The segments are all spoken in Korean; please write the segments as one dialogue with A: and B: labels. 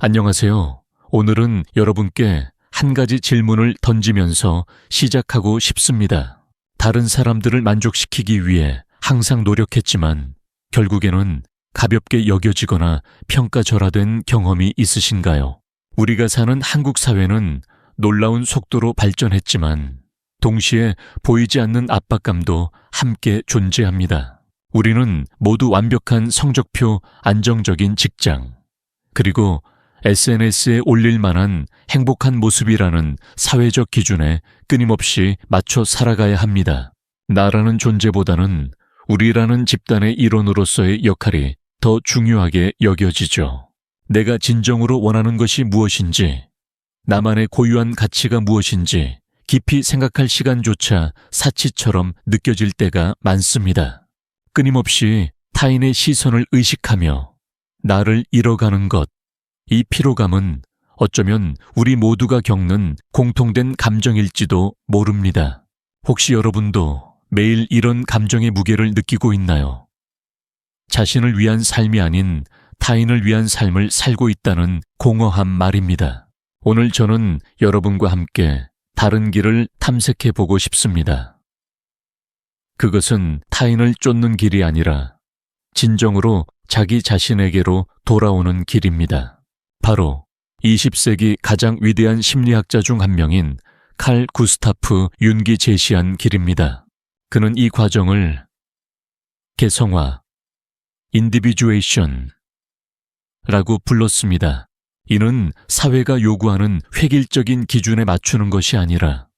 A: 안녕하세요. 오늘은 여러분께 한 가지 질문을 던지면서 시작하고 싶습니다. 다른 사람들을 만족시키기 위해 항상 노력했지만 결국에는 가볍게 여겨지거나 평가절하된 경험이 있으신가요? 우리가 사는 한국 사회는 놀라운 속도로 발전했지만 동시에 보이지 않는 압박감도 함께 존재합니다. 우리는 모두 완벽한 성적표, 안정적인 직장, 그리고 SNS에 올릴 만한 행복한 모습이라는 사회적 기준에 끊임없이 맞춰 살아가야 합니다. 나라는 존재보다는 우리라는 집단의 일원으로서의 역할이 더 중요하게 여겨지죠. 내가 진정으로 원하는 것이 무엇인지, 나만의 고유한 가치가 무엇인지 깊이 생각할 시간조차 사치처럼 느껴질 때가 많습니다. 끊임없이 타인의 시선을 의식하며 나를 잃어가는 것, 이 피로감은 어쩌면 우리 모두가 겪는 공통된 감정일지도 모릅니다. 혹시 여러분도 매일 이런 감정의 무게를 느끼고 있나요? 자신을 위한 삶이 아닌 타인을 위한 삶을 살고 있다는 공허한 말입니다. 오늘 저는 여러분과 함께 다른 길을 탐색해 보고 싶습니다. 그것은 타인을 쫓는 길이 아니라 진정으로 자기 자신에게로 돌아오는 길입니다. 바로 20세기 가장 위대한 심리학자 중 한 명인 칼 구스타프 융이 제시한 길입니다. 그는 이 과정을 개성화, 인디비주에이션 라고 불렀습니다. 이는 사회가 요구하는 획일적인 기준에 맞추는 것이 아니라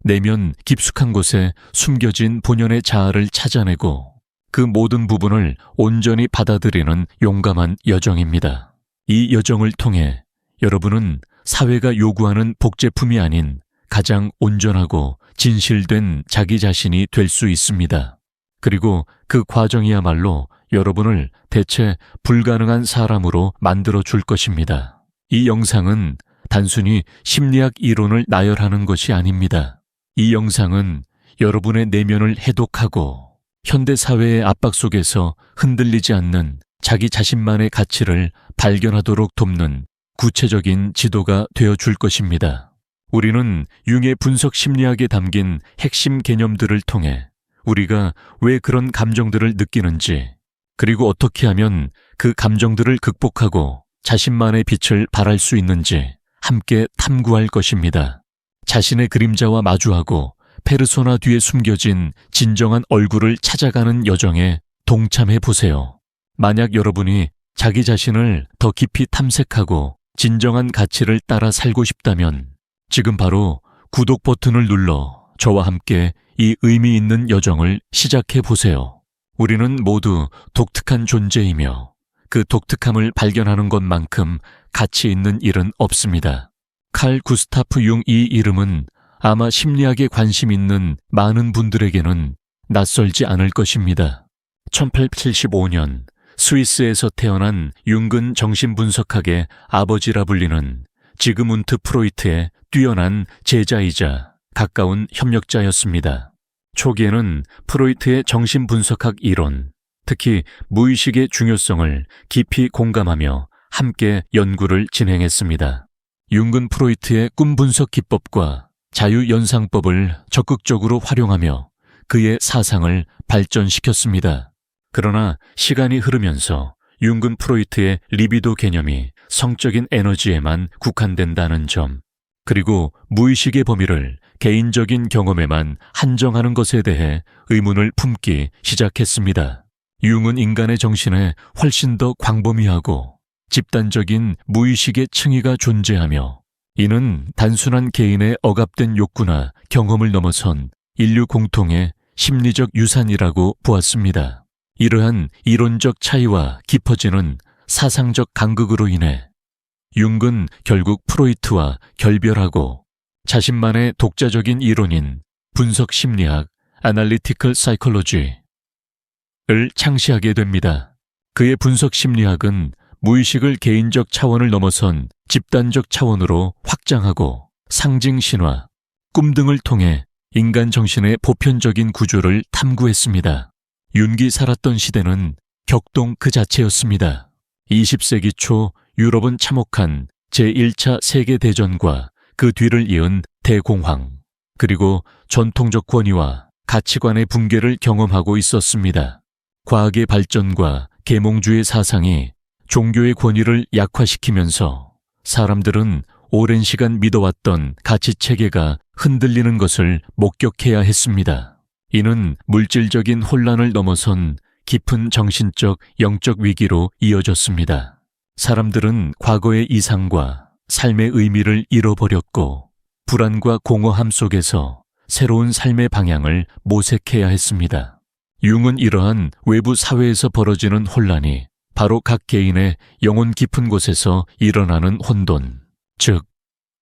A: 내면 깊숙한 곳에 숨겨진 본연의 자아를 찾아내고 그 모든 부분을 온전히 받아들이는 용감한 여정입니다. 이 여정을 통해 여러분은 사회가 요구하는 복제품이 아닌 가장 온전하고 진실된 자기 자신이 될 수 있습니다. 그리고 그 과정이야말로 여러분을 대체 불가능한 사람으로 만들어 줄 것입니다. 이 영상은 단순히 심리학 이론을 나열하는 것이 아닙니다. 이 영상은 여러분의 내면을 해독하고 현대사회의 압박 속에서 흔들리지 않는 자기 자신만의 가치를 발견하도록 돕는 구체적인 지도가 되어줄 것입니다. 우리는 융의 분석 심리학에 담긴 핵심 개념들을 통해 우리가 왜 그런 감정들을 느끼는지, 그리고 어떻게 하면 그 감정들을 극복하고 자신만의 빛을 발할 수 있는지 함께 탐구할 것입니다. 자신의 그림자와 마주하고 페르소나 뒤에 숨겨진 진정한 얼굴을 찾아가는 여정에 동참해 보세요. 만약 여러분이 자기 자신을 더 깊이 탐색하고 진정한 가치를 따라 살고 싶다면 지금 바로 구독 버튼을 눌러 저와 함께 이 의미 있는 여정을 시작해 보세요. 우리는 모두 독특한 존재이며 그 독특함을 발견하는 것만큼 가치 있는 일은 없습니다. 칼 구스타프 융 이 이름은 아마 심리학에 관심 있는 많은 분들에게는 낯설지 않을 것입니다. 1875년 스위스에서 태어난 융은 정신분석학의 아버지라 불리는 지그문트 프로이트의 뛰어난 제자이자 가까운 협력자였습니다. 초기에는 프로이트의 정신분석학 이론, 특히 무의식의 중요성을 깊이 공감하며 함께 연구를 진행했습니다. 융은 프로이트의 꿈 분석 기법과 자유연상법을 적극적으로 활용하며 그의 사상을 발전시켰습니다. 그러나 시간이 흐르면서 융은 프로이트의 리비도 개념이 성적인 에너지에만 국한된다는 점, 그리고 무의식의 범위를 개인적인 경험에만 한정하는 것에 대해 의문을 품기 시작했습니다. 융은 인간의 정신에 훨씬 더 광범위하고 집단적인 무의식의 층위가 존재하며 이는 단순한 개인의 억압된 욕구나 경험을 넘어선 인류 공통의 심리적 유산이라고 보았습니다. 이러한 이론적 차이와 깊어지는 사상적 간극으로 인해 융은 결국 프로이트와 결별하고 자신만의 독자적인 이론인 분석 심리학, 아날리티컬 사이콜로지를 창시하게 됩니다. 그의 분석 심리학은 무의식을 개인적 차원을 넘어선 집단적 차원으로 확장하고 상징 신화, 꿈 등을 통해 인간 정신의 보편적인 구조를 탐구했습니다. 융이 살았던 시대는 격동 그 자체였습니다. 20세기 초 유럽은 참혹한 제1차 세계대전과 그 뒤를 이은 대공황, 그리고 전통적 권위와 가치관의 붕괴를 경험하고 있었습니다. 과학의 발전과 계몽주의 사상이 종교의 권위를 약화시키면서 사람들은 오랜 시간 믿어왔던 가치체계가 흔들리는 것을 목격해야 했습니다. 이는 물질적인 혼란을 넘어선 깊은 정신적, 영적 위기로 이어졌습니다. 사람들은 과거의 이상과 삶의 의미를 잃어버렸고 불안과 공허함 속에서 새로운 삶의 방향을 모색해야 했습니다. 융은 이러한 외부 사회에서 벌어지는 혼란이 바로 각 개인의 영혼 깊은 곳에서 일어나는 혼돈, 즉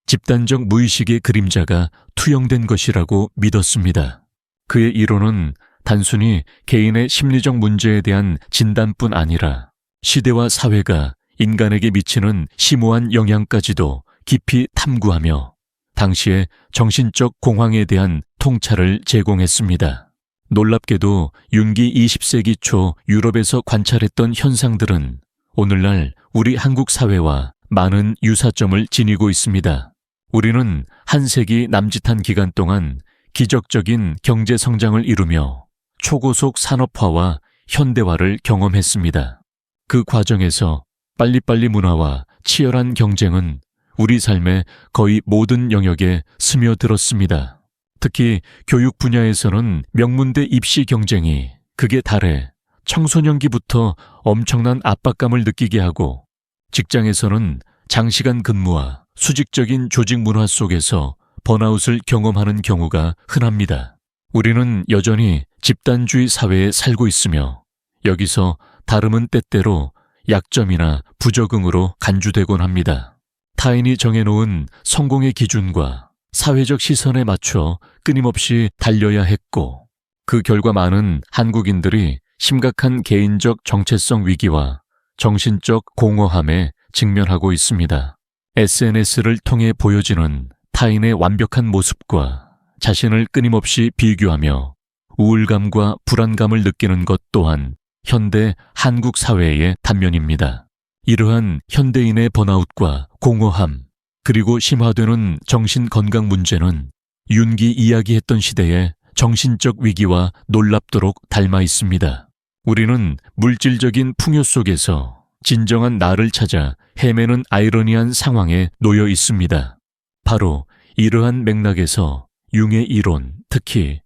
A: 집단적 무의식의 그림자가 투영된 것이라고 믿었습니다. 그의 이론은 단순히 개인의 심리적 문제에 대한 진단뿐 아니라 시대와 사회가 인간에게 미치는 심오한 영향까지도 깊이 탐구하며 당시의 정신적 공황에 대한 통찰을 제공했습니다. 놀랍게도 윤기 20세기 초 유럽에서 관찰했던 현상들은 오늘날 우리 한국 사회와 많은 유사점을 지니고 있습니다. 우리는 한 세기 남짓한 기간 동안 기적적인 경제 성장을 이루며 초고속 산업화와 현대화를 경험했습니다. 그 과정에서 빨리빨리 문화와 치열한 경쟁은 우리 삶의 거의 모든 영역에 스며들었습니다. 특히 교육 분야에서는 명문대 입시 경쟁이 극에 달해 청소년기부터 엄청난 압박감을 느끼게 하고 직장에서는 장시간 근무와 수직적인 조직 문화 속에서 번아웃을 경험하는 경우가 흔합니다. 우리는 여전히 집단주의 사회에 살고 있으며 여기서 다름은 때때로 약점이나 부적응으로 간주되곤 합니다. 타인이 정해놓은 성공의 기준과 사회적 시선에 맞춰 끊임없이 달려야 했고 그 결과 많은 한국인들이 심각한 개인적 정체성 위기와 정신적 공허함에 직면하고 있습니다. SNS를 통해 보여지는 타인의 완벽한 모습과 자신을 끊임없이 비교하며 우울감과 불안감을 느끼는 것 또한 현대 한국 사회의 단면입니다. 이러한 현대인의 번아웃과 공허함, 그리고 심화되는 정신건강 문제는 윤기 이야기했던 시대의 정신적 위기와 놀랍도록 닮아 있습니다. 우리는 물질적인 풍요 속에서 진정한 나를 찾아 헤매는 아이러니한 상황에 놓여 있습니다. 바로 이러한 맥락에서 융의 이론, 특히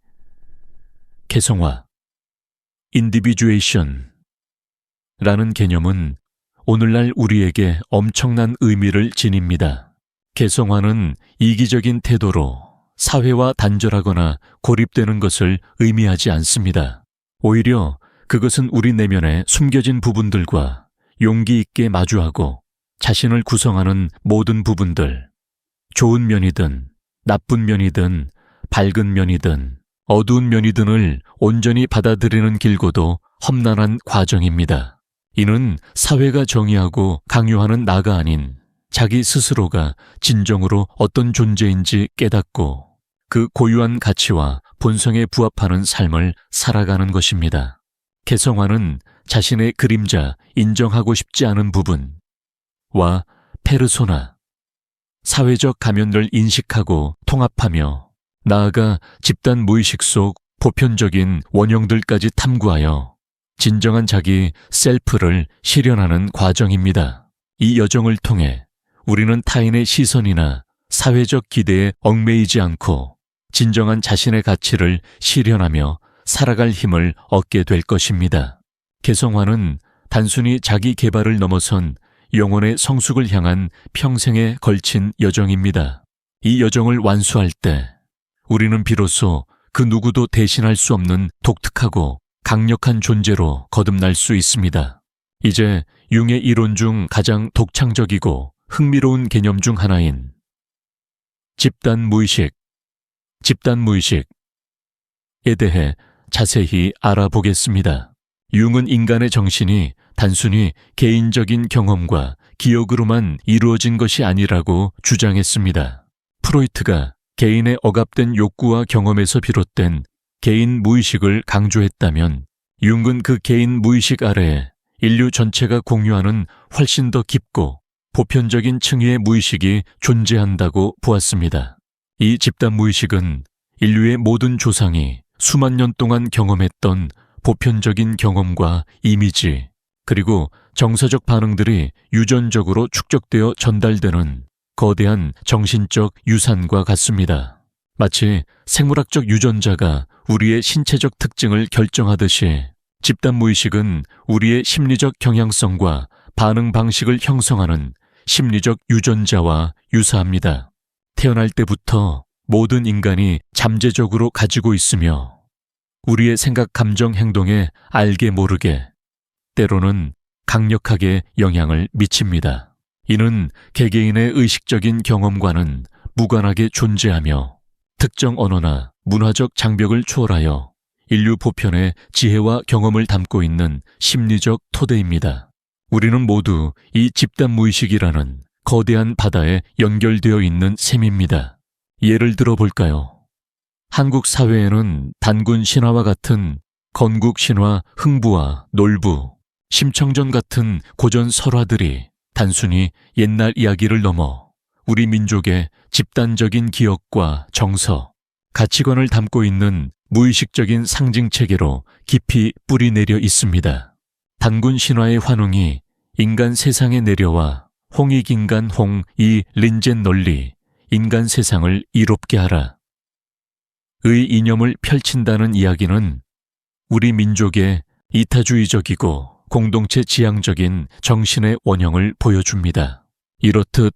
A: 개성화, 인디비주에이션 라는 개념은 오늘날 우리에게 엄청난 의미를 지닙니다. 개성화는 이기적인 태도로 사회와 단절하거나 고립되는 것을 의미하지 않습니다. 오히려 그것은 우리 내면에 숨겨진 부분들과 용기 있게 마주하고 자신을 구성하는 모든 부분들, 좋은 면이든 나쁜 면이든 밝은 면이든 어두운 면이든을 온전히 받아들이는 길고도 험난한 과정입니다. 이는 사회가 정의하고 강요하는 나가 아닌 자기 스스로가 진정으로 어떤 존재인지 깨닫고 그 고유한 가치와 본성에 부합하는 삶을 살아가는 것입니다. 개성화는 자신의 그림자, 인정하고 싶지 않은 부분과 페르소나, 사회적 가면을 인식하고 통합하며 나아가 집단 무의식 속 보편적인 원형들까지 탐구하여 진정한 자기 셀프를 실현하는 과정입니다. 이 여정을 통해 우리는 타인의 시선이나 사회적 기대에 얽매이지 않고 진정한 자신의 가치를 실현하며 살아갈 힘을 얻게 될 것입니다. 개성화는 단순히 자기 개발을 넘어선 영혼의 성숙을 향한 평생에 걸친 여정입니다. 이 여정을 완수할 때 우리는 비로소 그 누구도 대신할 수 없는 독특하고 강력한 존재로 거듭날 수 있습니다. 이제 융의 이론 중 가장 독창적이고 흥미로운 개념 중 하나인 집단 무의식에 대해 자세히 알아보겠습니다. 융은 인간의 정신이 단순히 개인적인 경험과 기억으로만 이루어진 것이 아니라고 주장했습니다. 프로이트가 개인의 억압된 욕구와 경험에서 비롯된 개인 무의식을 강조했다면 융은 그 개인 무의식 아래에 인류 전체가 공유하는 훨씬 더 깊고 보편적인 층위의 무의식이 존재한다고 보았습니다. 이 집단 무의식은 인류의 모든 조상이 수만 년 동안 경험했던 보편적인 경험과 이미지, 그리고 정서적 반응들이 유전적으로 축적되어 전달되는 거대한 정신적 유산과 같습니다. 마치 생물학적 유전자가 우리의 신체적 특징을 결정하듯이 집단 무의식은 우리의 심리적 경향성과 반응 방식을 형성하는 심리적 유전자와 유사합니다. 태어날 때부터 모든 인간이 잠재적으로 가지고 있으며 우리의 생각, 감정, 행동에 알게 모르게 때로는 강력하게 영향을 미칩니다. 이는 개개인의 의식적인 경험과는 무관하게 존재하며 특정 언어나 문화적 장벽을 초월하여 인류 보편의 지혜와 경험을 담고 있는 심리적 토대입니다. 우리는 모두 이 집단 무의식이라는 거대한 바다에 연결되어 있는 셈입니다. 예를 들어 볼까요? 한국 사회에는 단군 신화와 같은 건국 신화, 흥부와 놀부, 심청전 같은 고전 설화들이 단순히 옛날 이야기를 넘어 우리 민족의 집단적인 기억과 정서, 가치관을 담고 있는 무의식적인 상징체계로 깊이 뿌리내려 있습니다. 단군 신화의 환웅이 인간 세상에 내려와 홍익인간 홍이 린젠 널리 인간 세상을 이롭게 하라. 의 이념을 펼친다는 이야기는 우리 민족의 이타주의적이고 공동체 지향적인 정신의 원형을 보여줍니다. 이렇듯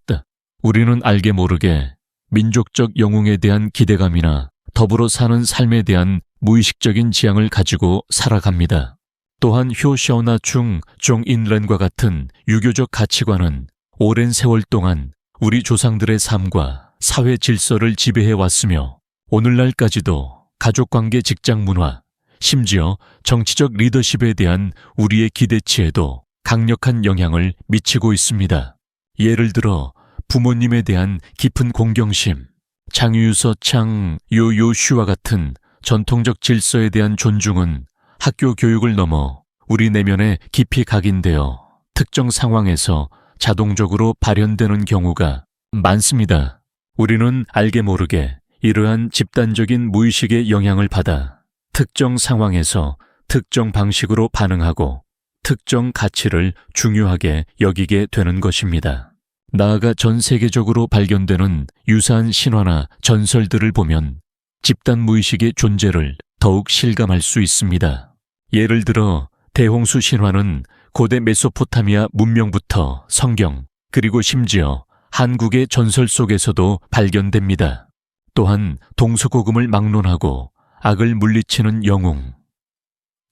A: 우리는 알게 모르게 민족적 영웅에 대한 기대감이나 더불어 사는 삶에 대한 무의식적인 지향을 가지고 살아갑니다. 또한 효셔나 충, 종인렌과 같은 유교적 가치관은 오랜 세월 동안 우리 조상들의 삶과 사회 질서를 지배해 왔으며 오늘날까지도 가족관계, 직장 문화, 심지어 정치적 리더십에 대한 우리의 기대치에도 강력한 영향을 미치고 있습니다. 예를 들어 부모님에 대한 깊은 공경심, 장유유서 창 요요슈와 같은 전통적 질서에 대한 존중은 학교 교육을 넘어 우리 내면에 깊이 각인되어 특정 상황에서 자동적으로 발현되는 경우가 많습니다. 우리는 알게 모르게 이러한 집단적인 무의식의 영향을 받아 특정 상황에서 특정 방식으로 반응하고 특정 가치를 중요하게 여기게 되는 것입니다. 나아가 전 세계적으로 발견되는 유사한 신화나 전설들을 보면 집단 무의식의 존재를 더욱 실감할 수 있습니다. 예를 들어 대홍수 신화는 고대 메소포타미아 문명부터 성경, 그리고 심지어 한국의 전설 속에서도 발견됩니다. 또한 동서고금을 막론하고 악을 물리치는 영웅,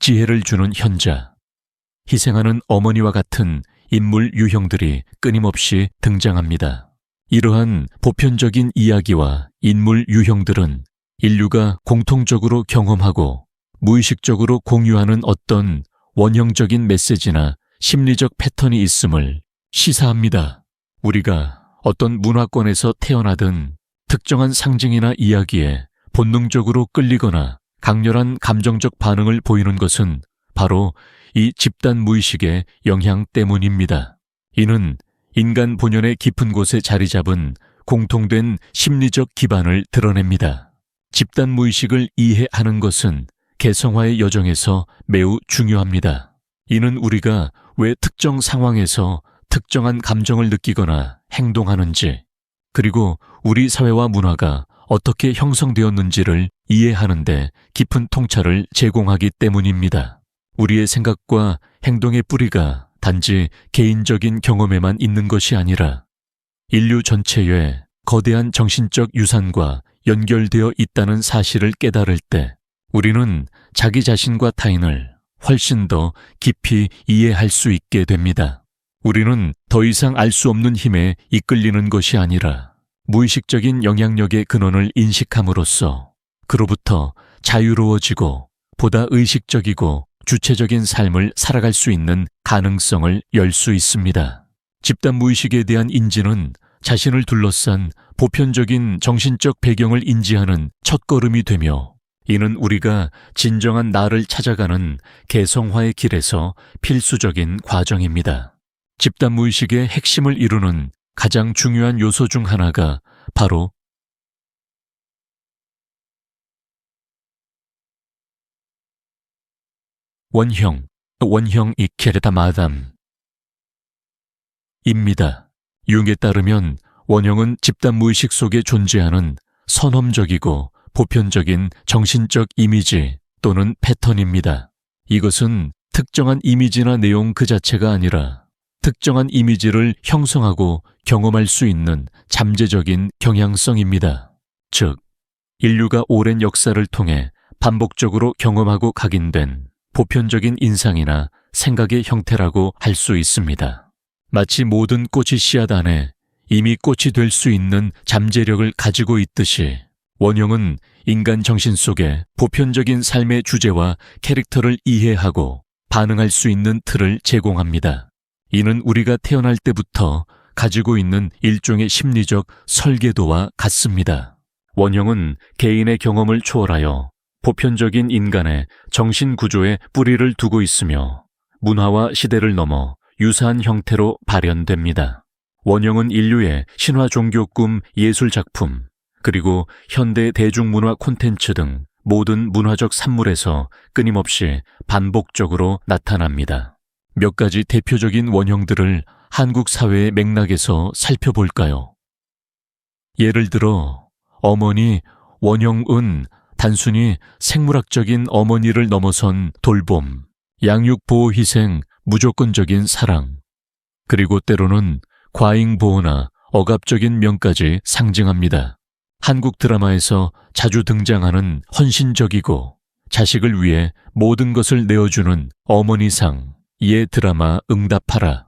A: 지혜를 주는 현자, 희생하는 어머니와 같은 인물 유형들이 끊임없이 등장합니다. 이러한 보편적인 이야기와 인물 유형들은 인류가 공통적으로 경험하고 무의식적으로 공유하는 어떤 원형적인 메시지나 심리적 패턴이 있음을 시사합니다. 우리가 어떤 문화권에서 태어나든 특정한 상징이나 이야기에 본능적으로 끌리거나 강렬한 감정적 반응을 보이는 것은 바로 이 집단 무의식의 영향 때문입니다. 이는 인간 본연의 깊은 곳에 자리 잡은 공통된 심리적 기반을 드러냅니다. 집단 무의식을 이해하는 것은 개성화의 여정에서 매우 중요합니다. 이는 우리가 왜 특정 상황에서 특정한 감정을 느끼거나 행동하는지, 그리고 우리 사회와 문화가 어떻게 형성되었는지를 이해하는 데 깊은 통찰을 제공하기 때문입니다. 우리의 생각과 행동의 뿌리가 단지 개인적인 경험에만 있는 것이 아니라 인류 전체의 거대한 정신적 유산과 연결되어 있다는 사실을 깨달을 때 우리는 자기 자신과 타인을 훨씬 더 깊이 이해할 수 있게 됩니다. 우리는 더 이상 알 수 없는 힘에 이끌리는 것이 아니라 무의식적인 영향력의 근원을 인식함으로써 그로부터 자유로워지고 보다 의식적이고 주체적인 삶을 살아갈 수 있는 가능성을 열 수 있습니다. 집단 무의식에 대한 인지는 자신을 둘러싼 보편적인 정신적 배경을 인지하는 첫걸음이 되며 이는 우리가 진정한 나를 찾아가는 개성화의 길에서 필수적인 과정입니다. 집단 무의식의 핵심을 이루는 가장 중요한 요소 중 하나가 바로 원형 이케레다 마담 입니다. 융에 따르면 원형은 집단 무의식 속에 존재하는 선험적이고 보편적인 정신적 이미지 또는 패턴입니다. 이것은 특정한 이미지나 내용 그 자체가 아니라 특정한 이미지를 형성하고 경험할 수 있는 잠재적인 경향성입니다. 즉, 인류가 오랜 역사를 통해 반복적으로 경험하고 각인된 보편적인 인상이나 생각의 형태라고 할 수 있습니다. 마치 모든 꽃이 씨앗 안에 이미 꽃이 될 수 있는 잠재력을 가지고 있듯이 원형은 인간 정신 속에 보편적인 삶의 주제와 캐릭터를 이해하고 반응할 수 있는 틀을 제공합니다. 이는 우리가 태어날 때부터 가지고 있는 일종의 심리적 설계도와 같습니다. 원형은 개인의 경험을 초월하여 보편적인 인간의 정신 구조에 뿌리를 두고 있으며 문화와 시대를 넘어 유사한 형태로 발현됩니다. 원형은 인류의 신화 종교 꿈 예술 작품, 그리고 현대 대중문화 콘텐츠 등 모든 문화적 산물에서 끊임없이 반복적으로 나타납니다. 몇 가지 대표적인 원형들을 한국 사회의 맥락에서 살펴볼까요? 예를 들어 어머니 원형은 단순히 생물학적인 어머니를 넘어선 돌봄, 양육보호희생, 무조건적인 사랑, 그리고 때로는 과잉보호나 억압적인 명까지 상징합니다. 한국 드라마에서 자주 등장하는 헌신적이고 자식을 위해 모든 것을 내어주는 어머니상, 예 드라마 응답하라.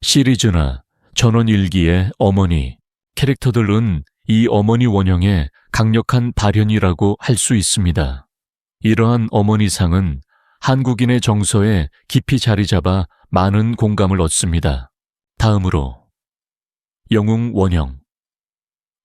A: 시리즈나 전원일기의 어머니, 캐릭터들은 이 어머니 원형의 강력한 발현이라고 할 수 있습니다. 이러한 어머니상은 한국인의 정서에 깊이 자리 잡아 많은 공감을 얻습니다. 다음으로 영웅 원형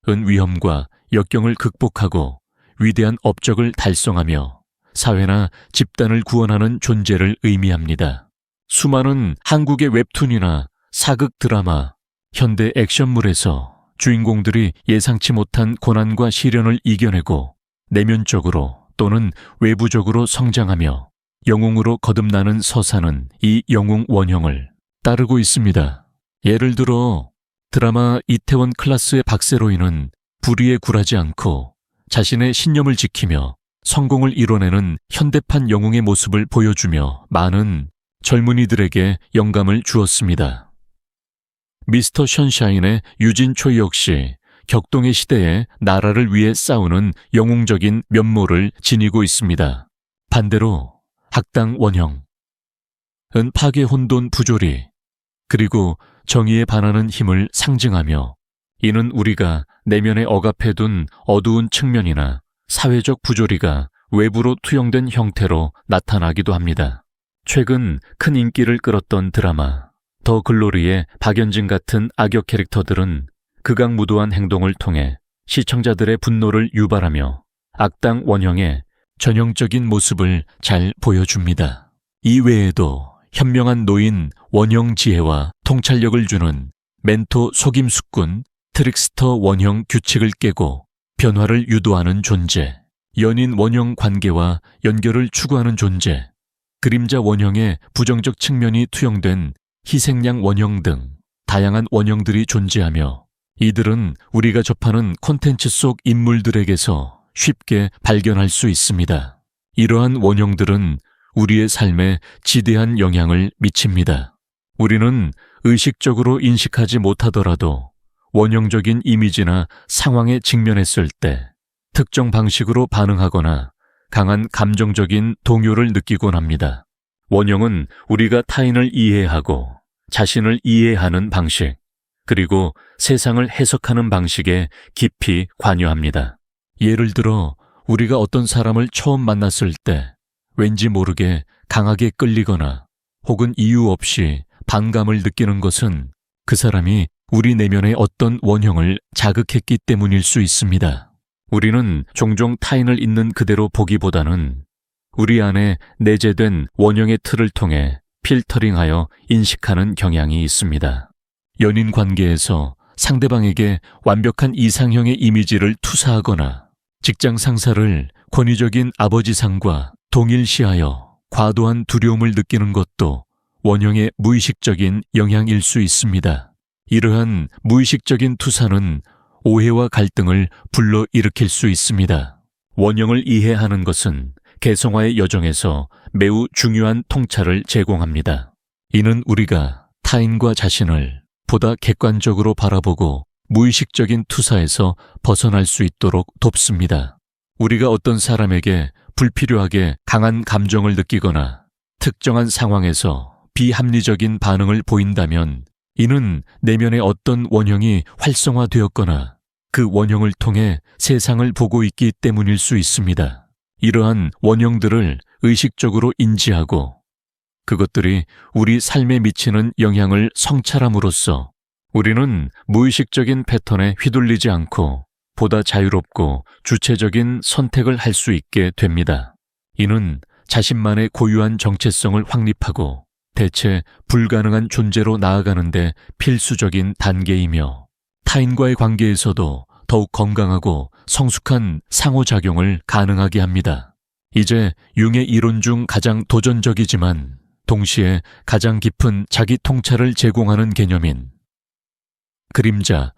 A: 은 위험과 역경을 극복하고 위대한 업적을 달성하며 사회나 집단을 구원하는 존재를 의미합니다. 수많은 한국의 웹툰이나 사극 드라마, 현대 액션물에서 주인공들이 예상치 못한 고난과 시련을 이겨내고 내면적으로 또는 외부적으로 성장하며 영웅으로 거듭나는 서사는 이 영웅 원형을 따르고 있습니다. 예를 들어 드라마 이태원 클라스의 박세로이는 불의에 굴하지 않고 자신의 신념을 지키며 성공을 이뤄내는 현대판 영웅의 모습을 보여주며 많은 젊은이들에게 영감을 주었습니다. 미스터 션샤인의 유진초 역시 격동의 시대에 나라를 위해 싸우는 영웅적인 면모를 지니고 있습니다. 반대로 학당 원형은 파괴 혼돈 부조리 그리고 정의에 반하는 힘을 상징하며 이는 우리가 내면에 억압해둔 어두운 측면이나 사회적 부조리가 외부로 투영된 형태로 나타나기도 합니다. 최근 큰 인기를 끌었던 드라마 더 글로리의 박연진 같은 악역 캐릭터들은 극악무도한 행동을 통해 시청자들의 분노를 유발하며 악당 원형의 전형적인 모습을 잘 보여줍니다. 이 외에도 현명한 노인 원형 지혜와 통찰력을 주는 멘토 속임수꾼 트릭스터 원형 규칙을 깨고 변화를 유도하는 존재, 연인 원형 관계와 연결을 추구하는 존재, 그림자 원형의 부정적 측면이 투영된 희생양 원형 등 다양한 원형들이 존재하며 이들은 우리가 접하는 콘텐츠 속 인물들에게서 쉽게 발견할 수 있습니다. 이러한 원형들은 우리의 삶에 지대한 영향을 미칩니다. 우리는 의식적으로 인식하지 못하더라도 원형적인 이미지나 상황에 직면했을 때 특정 방식으로 반응하거나 강한 감정적인 동요를 느끼곤 합니다. 원형은 우리가 타인을 이해하고 자신을 이해하는 방식, 그리고 세상을 해석하는 방식에 깊이 관여합니다. 예를 들어 우리가 어떤 사람을 처음 만났을 때 왠지 모르게 강하게 끌리거나 혹은 이유 없이 반감을 느끼는 것은 그 사람이 우리 내면의 어떤 원형을 자극했기 때문일 수 있습니다. 우리는 종종 타인을 있는 그대로 보기보다는 우리 안에 내재된 원형의 틀을 통해 필터링하여 인식하는 경향이 있습니다. 연인 관계에서 상대방에게 완벽한 이상형의 이미지를 투사하거나 직장 상사를 권위적인 아버지상과 동일시하여 과도한 두려움을 느끼는 것도 원형의 무의식적인 영향일 수 있습니다. 이러한 무의식적인 투사는 오해와 갈등을 불러일으킬 수 있습니다. 원형을 이해하는 것은 개성화의 여정에서 매우 중요한 통찰을 제공합니다. 이는 우리가 타인과 자신을 보다 객관적으로 바라보고 무의식적인 투사에서 벗어날 수 있도록 돕습니다. 우리가 어떤 사람에게 불필요하게 강한 감정을 느끼거나 특정한 상황에서 비합리적인 반응을 보인다면 이는 내면의 어떤 원형이 활성화되었거나 그 원형을 통해 세상을 보고 있기 때문일 수 있습니다. 이러한 원형들을 의식적으로 인지하고 그것들이 우리 삶에 미치는 영향을 성찰함으로써 우리는 무의식적인 패턴에 휘둘리지 않고 보다 자유롭고 주체적인 선택을 할 수 있게 됩니다. 이는 자신만의 고유한 정체성을 확립하고 대체 불가능한 존재로 나아가는데 필수적인 단계이며 타인과의 관계에서도 더욱 건강하고 성숙한 상호작용을 가능하게 합니다. 이제 융의 이론 중 가장 도전적이지만 동시에 가장 깊은 자기 통찰을 제공하는 개념인 그림자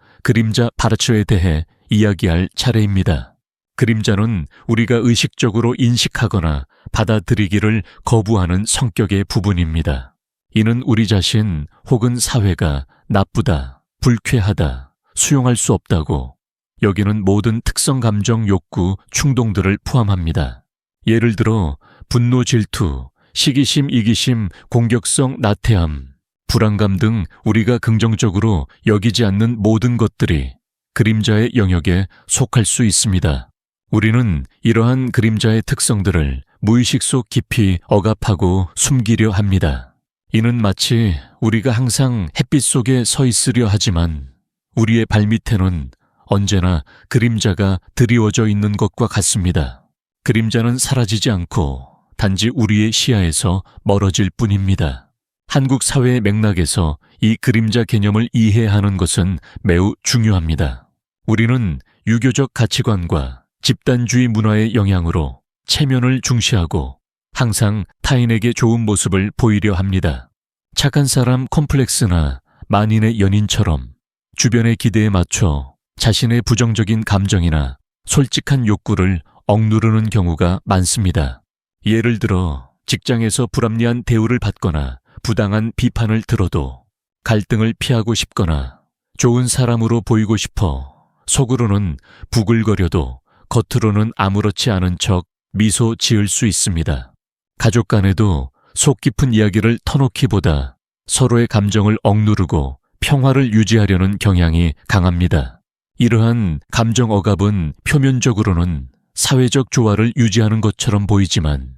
A: 바르츠에 대해 이야기할 차례입니다. 그림자는 우리가 의식적으로 인식하거나 받아들이기를 거부하는 성격의 부분입니다. 이는 우리 자신 혹은 사회가 나쁘다, 불쾌하다, 수용할 수 없다고 여기는 모든 특성 감정 욕구, 충동들을 포함합니다. 예를 들어 분노, 질투, 시기심, 이기심, 공격성, 나태함, 불안감 등 우리가 긍정적으로 여기지 않는 모든 것들이 그림자의 영역에 속할 수 있습니다. 우리는 이러한 그림자의 특성들을 무의식 속 깊이 억압하고 숨기려 합니다. 이는 마치 우리가 항상 햇빛 속에 서 있으려 하지만 우리의 발밑에는 언제나 그림자가 드리워져 있는 것과 같습니다. 그림자는 사라지지 않고 단지 우리의 시야에서 멀어질 뿐입니다. 한국 사회의 맥락에서 이 그림자 개념을 이해하는 것은 매우 중요합니다. 우리는 유교적 가치관과 집단주의 문화의 영향으로 체면을 중시하고 항상 타인에게 좋은 모습을 보이려 합니다. 착한 사람 콤플렉스나 만인의 연인처럼 주변의 기대에 맞춰 자신의 부정적인 감정이나 솔직한 욕구를 억누르는 경우가 많습니다. 예를 들어 직장에서 불합리한 대우를 받거나 부당한 비판을 들어도 갈등을 피하고 싶거나 좋은 사람으로 보이고 싶어 속으로는 부글거려도 겉으로는 아무렇지 않은 척 미소 지을 수 있습니다. 가족 간에도 속 깊은 이야기를 터놓기보다 서로의 감정을 억누르고 평화를 유지하려는 경향이 강합니다. 이러한 감정 억압은 표면적으로는 사회적 조화를 유지하는 것처럼 보이지만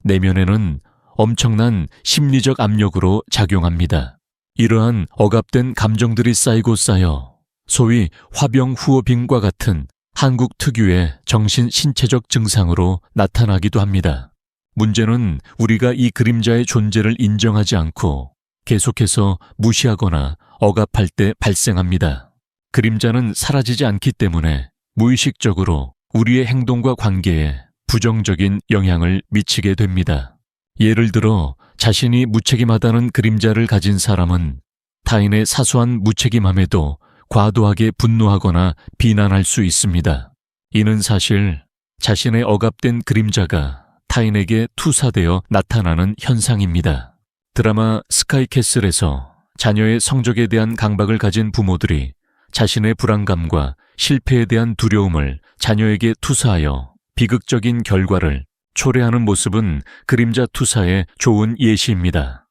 A: 내면에는 엄청난 심리적 압력으로 작용합니다. 이러한 억압된 감정들이 쌓이고 쌓여 소위 화병후어빙과 같은 한국 특유의 정신 신체적 증상으로 나타나기도 합니다. 문제는 우리가 이 그림자의 존재를 인정하지 않고 계속해서 무시하거나 억압할 때 발생합니다. 그림자는 사라지지 않기 때문에 무의식적으로 우리의 행동과 관계에 부정적인 영향을 미치게 됩니다. 예를 들어 자신이 무책임하다는 그림자를 가진 사람은 타인의 사소한 무책임함에도 과도하게 분노하거나 비난할 수 있습니다. 이는 사실 자신의 억압된 그림자가 타인에게 투사되어 나타나는 현상입니다. 드라마 스카이캐슬에서 자녀의 성적에 대한 강박을 가진 부모들이 자신의 불안감과 실패에 대한 두려움을 자녀에게 투사하여 비극적인 결과를 초래하는 모습은 그림자 투사의 좋은 예시입니다.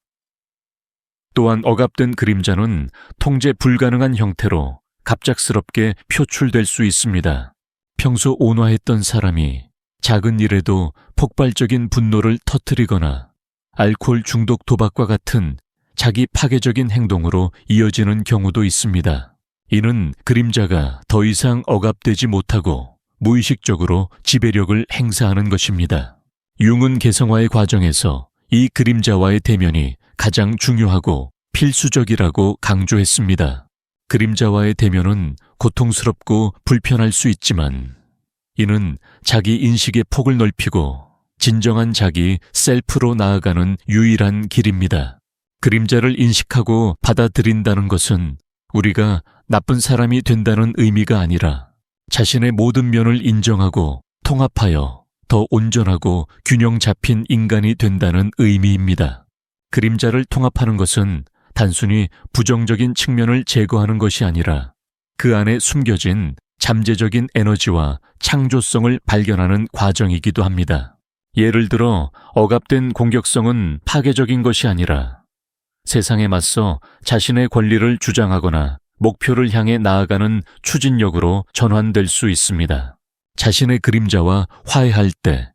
A: 또한 억압된 그림자는 통제 불가능한 형태로 갑작스럽게 표출될 수 있습니다. 평소 온화했던 사람이 작은 일에도 폭발적인 분노를 터뜨리거나 알코올 중독 도박과 같은 자기 파괴적인 행동으로 이어지는 경우도 있습니다. 이는 그림자가 더 이상 억압되지 못하고 무의식적으로 지배력을 행사하는 것입니다. 융은 개성화의 과정에서 이 그림자와의 대면이 가장 중요하고 필수적이라고 강조했습니다. 그림자와의 대면은 고통스럽고 불편할 수 있지만 이는 자기 인식의 폭을 넓히고 진정한 자기 셀프로 나아가는 유일한 길입니다. 그림자를 인식하고 받아들인다는 것은 우리가 나쁜 사람이 된다는 의미가 아니라 자신의 모든 면을 인정하고 통합하여 더 온전하고 균형 잡힌 인간이 된다는 의미입니다. 그림자를 통합하는 것은 단순히 부정적인 측면을 제거하는 것이 아니라 그 안에 숨겨진 잠재적인 에너지와 창조성을 발견하는 과정이기도 합니다. 예를 들어 억압된 공격성은 파괴적인 것이 아니라 세상에 맞서 자신의 권리를 주장하거나 목표를 향해 나아가는 추진력으로 전환될 수 있습니다. 자신의 그림자와 화해할 때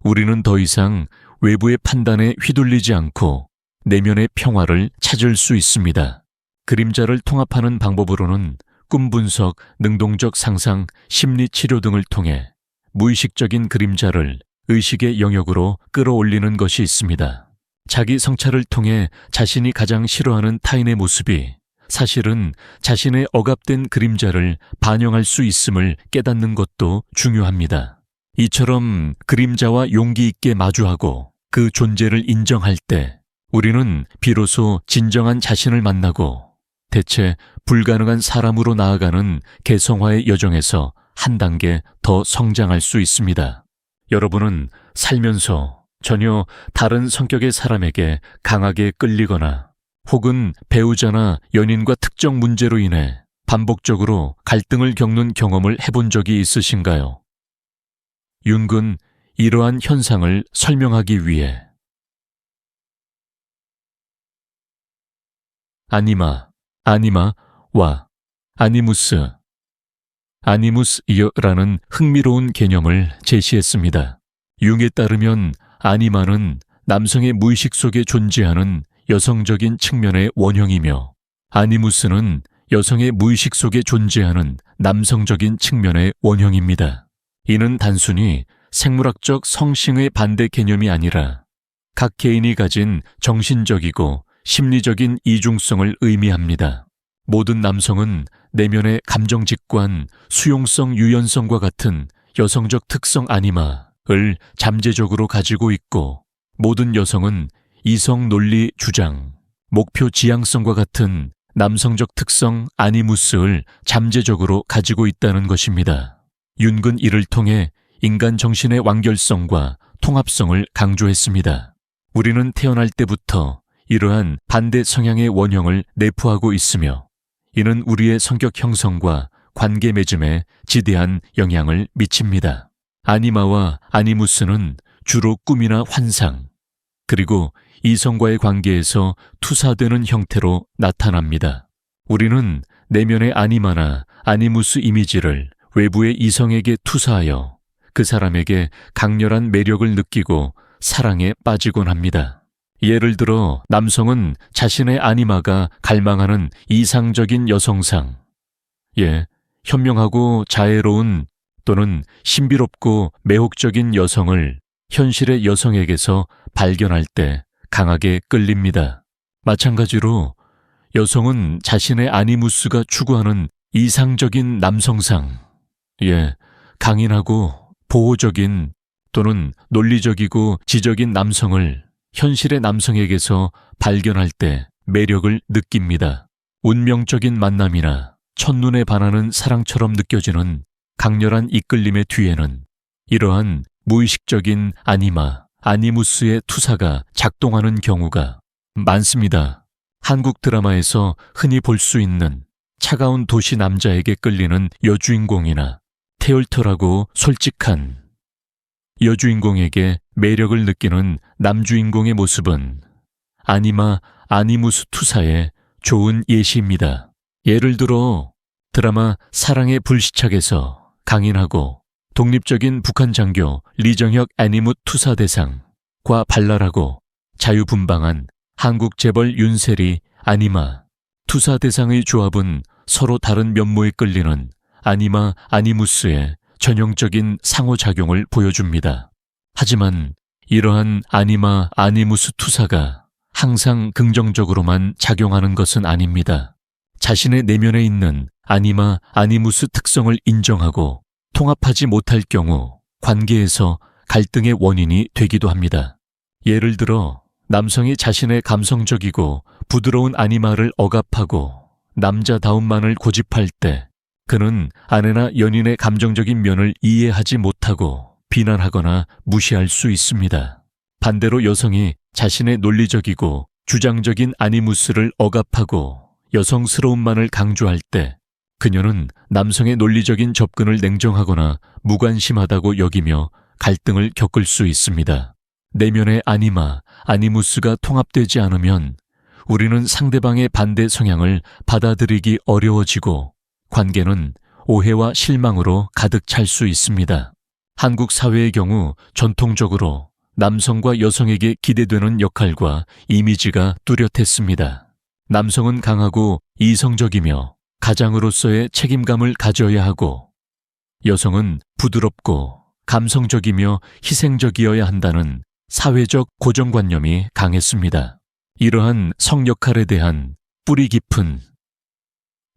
A: 우리는 더 이상 외부의 판단에 휘둘리지 않고 내면의 평화를 찾을 수 있습니다. 그림자를 통합하는 방법으로는 꿈 분석, 능동적 상상, 심리 치료 등을 통해 무의식적인 그림자를 의식의 영역으로 끌어올리는 것이 있습니다. 자기 성찰을 통해 자신이 가장 싫어하는 타인의 모습이 사실은 자신의 억압된 그림자를 반영할 수 있음을 깨닫는 것도 중요합니다. 이처럼 그림자와 용기 있게 마주하고 그 존재를 인정할 때 우리는 비로소 진정한 자신을 만나고 대체 불가능한 사람으로 나아가는 개성화의 여정에서 한 단계 더 성장할 수 있습니다. 여러분은 살면서 전혀 다른 성격의 사람에게 강하게 끌리거나 혹은 배우자나 연인과 특정 문제로 인해 반복적으로 갈등을 겪는 경험을 해본 적이 있으신가요? 융은 이러한 현상을 설명하기 위해 아니마와 아니무스여라는 흥미로운 개념을 제시했습니다. 융에 따르면 아니마는 남성의 무의식 속에 존재하는 여성적인 측면의 원형이며 아니무스는 여성의 무의식 속에 존재하는 남성적인 측면의 원형입니다. 이는 단순히 생물학적 성싱의 반대 개념이 아니라 각 개인이 가진 정신적이고 심리적인 이중성을 의미합니다. 모든 남성은 내면의 감정직관, 수용성, 유연성과 같은 여성적 특성 아니마를 잠재적으로 가지고 있고 모든 여성은 이성 논리 주장, 목표 지향성과 같은 남성적 특성 아니무스를 잠재적으로 가지고 있다는 것입니다. 융은 이를 통해 인간 정신의 완결성과 통합성을 강조했습니다. 우리는 태어날 때부터 이러한 반대 성향의 원형을 내포하고 있으며 이는 우리의 성격 형성과 관계 맺음에 지대한 영향을 미칩니다. 아니마와 아니무스는 주로 꿈이나 환상, 그리고 이성과의 관계에서 투사되는 형태로 나타납니다. 우리는 내면의 아니마나 아니무스 이미지를 외부의 이성에게 투사하여 그 사람에게 강렬한 매력을 느끼고 사랑에 빠지곤 합니다. 예를 들어 남성은 자신의 아니마가 갈망하는 이상적인 여성상, 현명하고 자애로운 또는 신비롭고 매혹적인 여성을 현실의 여성에게서 발견할 때 강하게 끌립니다. 마찬가지로 여성은 자신의 아니무스가 추구하는 이상적인 남성상, 강인하고 보호적인 또는 논리적이고 지적인 남성을 현실의 남성에게서 발견할 때 매력을 느낍니다. 운명적인 만남이나 첫눈에 반하는 사랑처럼 느껴지는 강렬한 이끌림의 뒤에는 이러한 무의식적인 아니무스의 투사가 작동하는 경우가 많습니다. 한국 드라마에서 흔히 볼 수 있는 차가운 도시 남자에게 끌리는 여주인공이나 태울털하고 솔직한 여주인공에게 매력을 느끼는 남주인공의 모습은 아니무스 투사의 좋은 예시입니다. 예를 들어 드라마 사랑의 불시착에서 강인하고 독립적인 북한 장교 리정혁 애니무 투사 대상과 발랄하고 자유분방한 한국 재벌 윤세리 아니마 투사 대상의 조합은 서로 다른 면모에 끌리는 아니무스의 전형적인 상호작용을 보여줍니다. 하지만 이러한 아니마 아니무스 투사가 항상 긍정적으로만 작용하는 것은 아닙니다. 자신의 내면에 있는 아니마 아니무스 특성을 인정하고 통합하지 못할 경우 관계에서 갈등의 원인이 되기도 합니다. 예를 들어 남성이 자신의 감성적이고 부드러운 아니마를 억압하고 남자다움만을 고집할 때 그는 아내나 연인의 감정적인 면을 이해하지 못하고 비난하거나 무시할 수 있습니다. 반대로 여성이 자신의 논리적이고 주장적인 아니무스를 억압하고 여성스러움만을 강조할 때 그녀는 남성의 논리적인 접근을 냉정하거나 무관심하다고 여기며 갈등을 겪을 수 있습니다. 내면의 아니마, 아니무스가 통합되지 않으면 우리는 상대방의 반대 성향을 받아들이기 어려워지고 관계는 오해와 실망으로 가득 찰 수 있습니다. 한국 사회의 경우 전통적으로 남성과 여성에게 기대되는 역할과 이미지가 뚜렷했습니다. 남성은 강하고 이성적이며 가장으로서의 책임감을 가져야 하고 여성은 부드럽고 감성적이며 희생적이어야 한다는 사회적 고정관념이 강했습니다. 이러한 성 역할에 대한 뿌리 깊은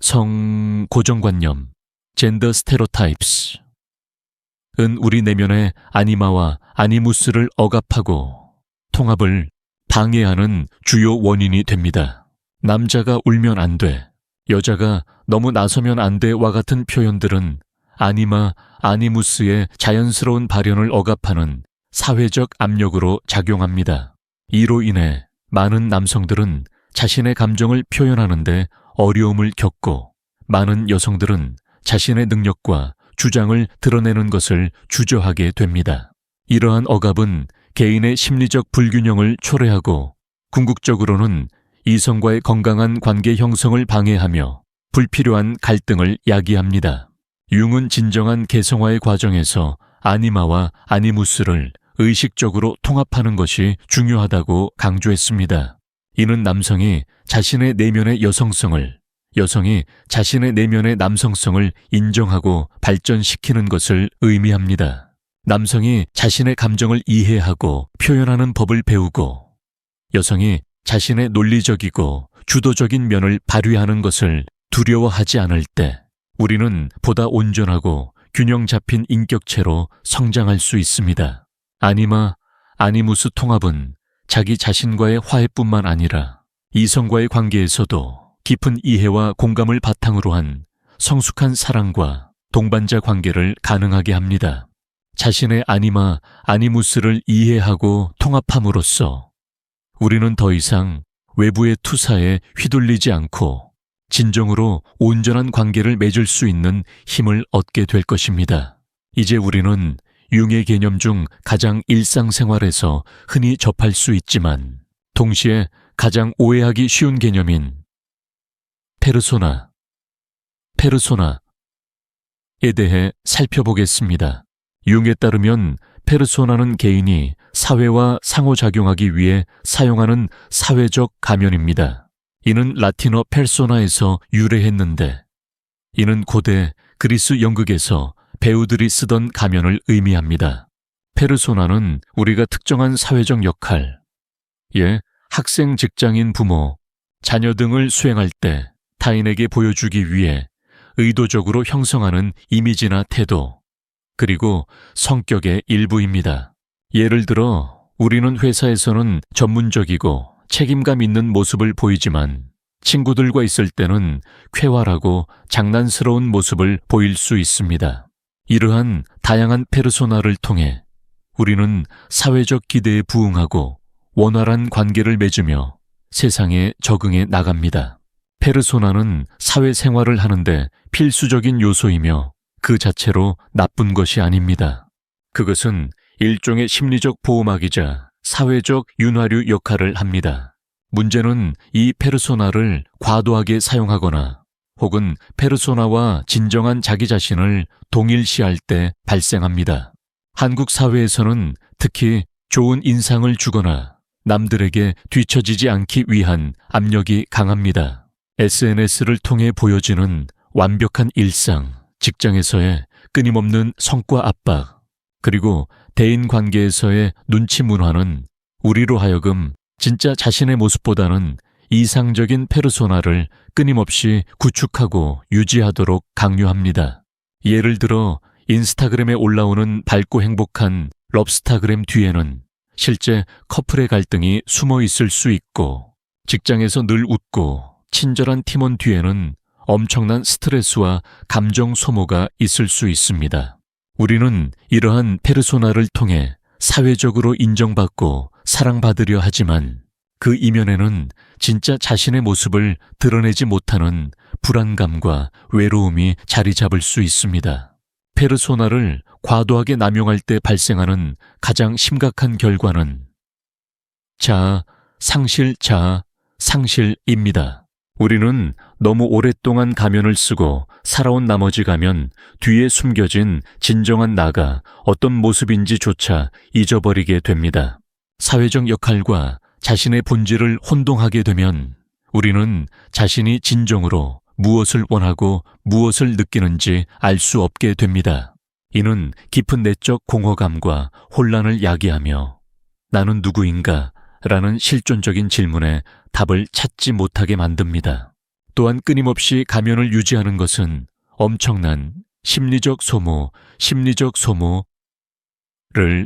A: 성 고정관념, 젠더 스테레오타입스 은 우리 내면의 아니마와 아니무스를 억압하고 통합을 방해하는 주요 원인이 됩니다. 남자가 울면 안 돼, 여자가 너무 나서면 안 돼와 같은 표현들은 아니마, 아니무스의 자연스러운 발현을 억압하는 사회적 압력으로 작용합니다. 이로 인해 많은 남성들은 자신의 감정을 표현하는데 어려움을 겪고 많은 여성들은 자신의 능력과 주장을 드러내는 것을 주저하게 됩니다. 이러한 억압은 개인의 심리적 불균형을 초래하고 궁극적으로는 이성과의 건강한 관계 형성을 방해하며 불필요한 갈등을 야기합니다. 융은 진정한 개성화의 과정에서 아니마와 아니무스를 의식적으로 통합하는 것이 중요하다고 강조했습니다. 이는 남성이 자신의 내면의 여성성을, 여성이 자신의 내면의 남성성을 인정하고 발전시키는 것을 의미합니다. 남성이 자신의 감정을 이해하고 표현하는 법을 배우고 여성이 자신의 논리적이고 주도적인 면을 발휘하는 것을 두려워하지 않을 때 우리는 보다 온전하고 균형 잡힌 인격체로 성장할 수 있습니다. 아니마, 아니무스 통합은 자기 자신과의 화해뿐만 아니라 이성과의 관계에서도 깊은 이해와 공감을 바탕으로 한 성숙한 사랑과 동반자 관계를 가능하게 합니다. 자신의 아니마, 아니무스를 이해하고 통합함으로써 우리는 더 이상 외부의 투사에 휘둘리지 않고 진정으로 온전한 관계를 맺을 수 있는 힘을 얻게 될 것입니다. 이제 우리는 융의 개념 중 가장 일상생활에서 흔히 접할 수 있지만 동시에 가장 오해하기 쉬운 개념인 페르소나에 대해 살펴보겠습니다. 융에 따르면 페르소나는 개인이 사회와 상호작용하기 위해 사용하는 사회적 가면입니다. 이는 라틴어 페르소나에서 유래했는데 이는 고대 그리스 연극에서 배우들이 쓰던 가면을 의미합니다. 페르소나는 우리가 특정한 사회적 역할, 학생, 직장인, 부모, 자녀 등을 수행할 때 타인에게 보여주기 위해 의도적으로 형성하는 이미지나 태도, 그리고 성격의 일부입니다. 예를 들어 우리는 회사에서는 전문적이고 책임감 있는 모습을 보이지만 친구들과 있을 때는 쾌활하고 장난스러운 모습을 보일 수 있습니다. 이러한 다양한 페르소나를 통해 우리는 사회적 기대에 부응하고 원활한 관계를 맺으며 세상에 적응해 나갑니다. 페르소나는 사회생활을 하는데 필수적인 요소이며 그 자체로 나쁜 것이 아닙니다. 그것은 일종의 심리적 보호막이자 사회적 윤활유 역할을 합니다. 문제는 이 페르소나를 과도하게 사용하거나 혹은 페르소나와 진정한 자기 자신을 동일시할 때 발생합니다. 한국 사회에서는 특히 좋은 인상을 주거나 남들에게 뒤처지지 않기 위한 압력이 강합니다. SNS를 통해 보여지는 완벽한 일상, 직장에서의 끊임없는 성과 압박, 그리고 대인 관계에서의 눈치 문화는 우리로 하여금 진짜 자신의 모습보다는 이상적인 페르소나를 끊임없이 구축하고 유지하도록 강요합니다. 예를 들어 인스타그램에 올라오는 밝고 행복한 럽스타그램 뒤에는 실제 커플의 갈등이 숨어 있을 수 있고, 직장에서 늘 웃고 친절한 팀원 뒤에는 엄청난 스트레스와 감정 소모가 있을 수 있습니다. 우리는 이러한 페르소나를 통해 사회적으로 인정받고 사랑받으려 하지만 그 이면에는 진짜 자신의 모습을 드러내지 못하는 불안감과 외로움이 자리 잡을 수 있습니다. 페르소나를 과도하게 남용할 때 발생하는 가장 심각한 결과는 자아, 상실입니다. 우리는 너무 오랫동안 가면을 쓰고 살아온 나머지 가면 뒤에 숨겨진 진정한 나가 어떤 모습인지조차 잊어버리게 됩니다. 사회적 역할과 자신의 본질을 혼동하게 되면 우리는 자신이 진정으로 무엇을 원하고 무엇을 느끼는지 알 수 없게 됩니다. 이는 깊은 내적 공허감과 혼란을 야기하며 나는 누구인가? 라는 실존적인 질문에 답을 찾지 못하게 만듭니다. 또한 끊임없이 가면을 유지하는 것은 엄청난 심리적 소모를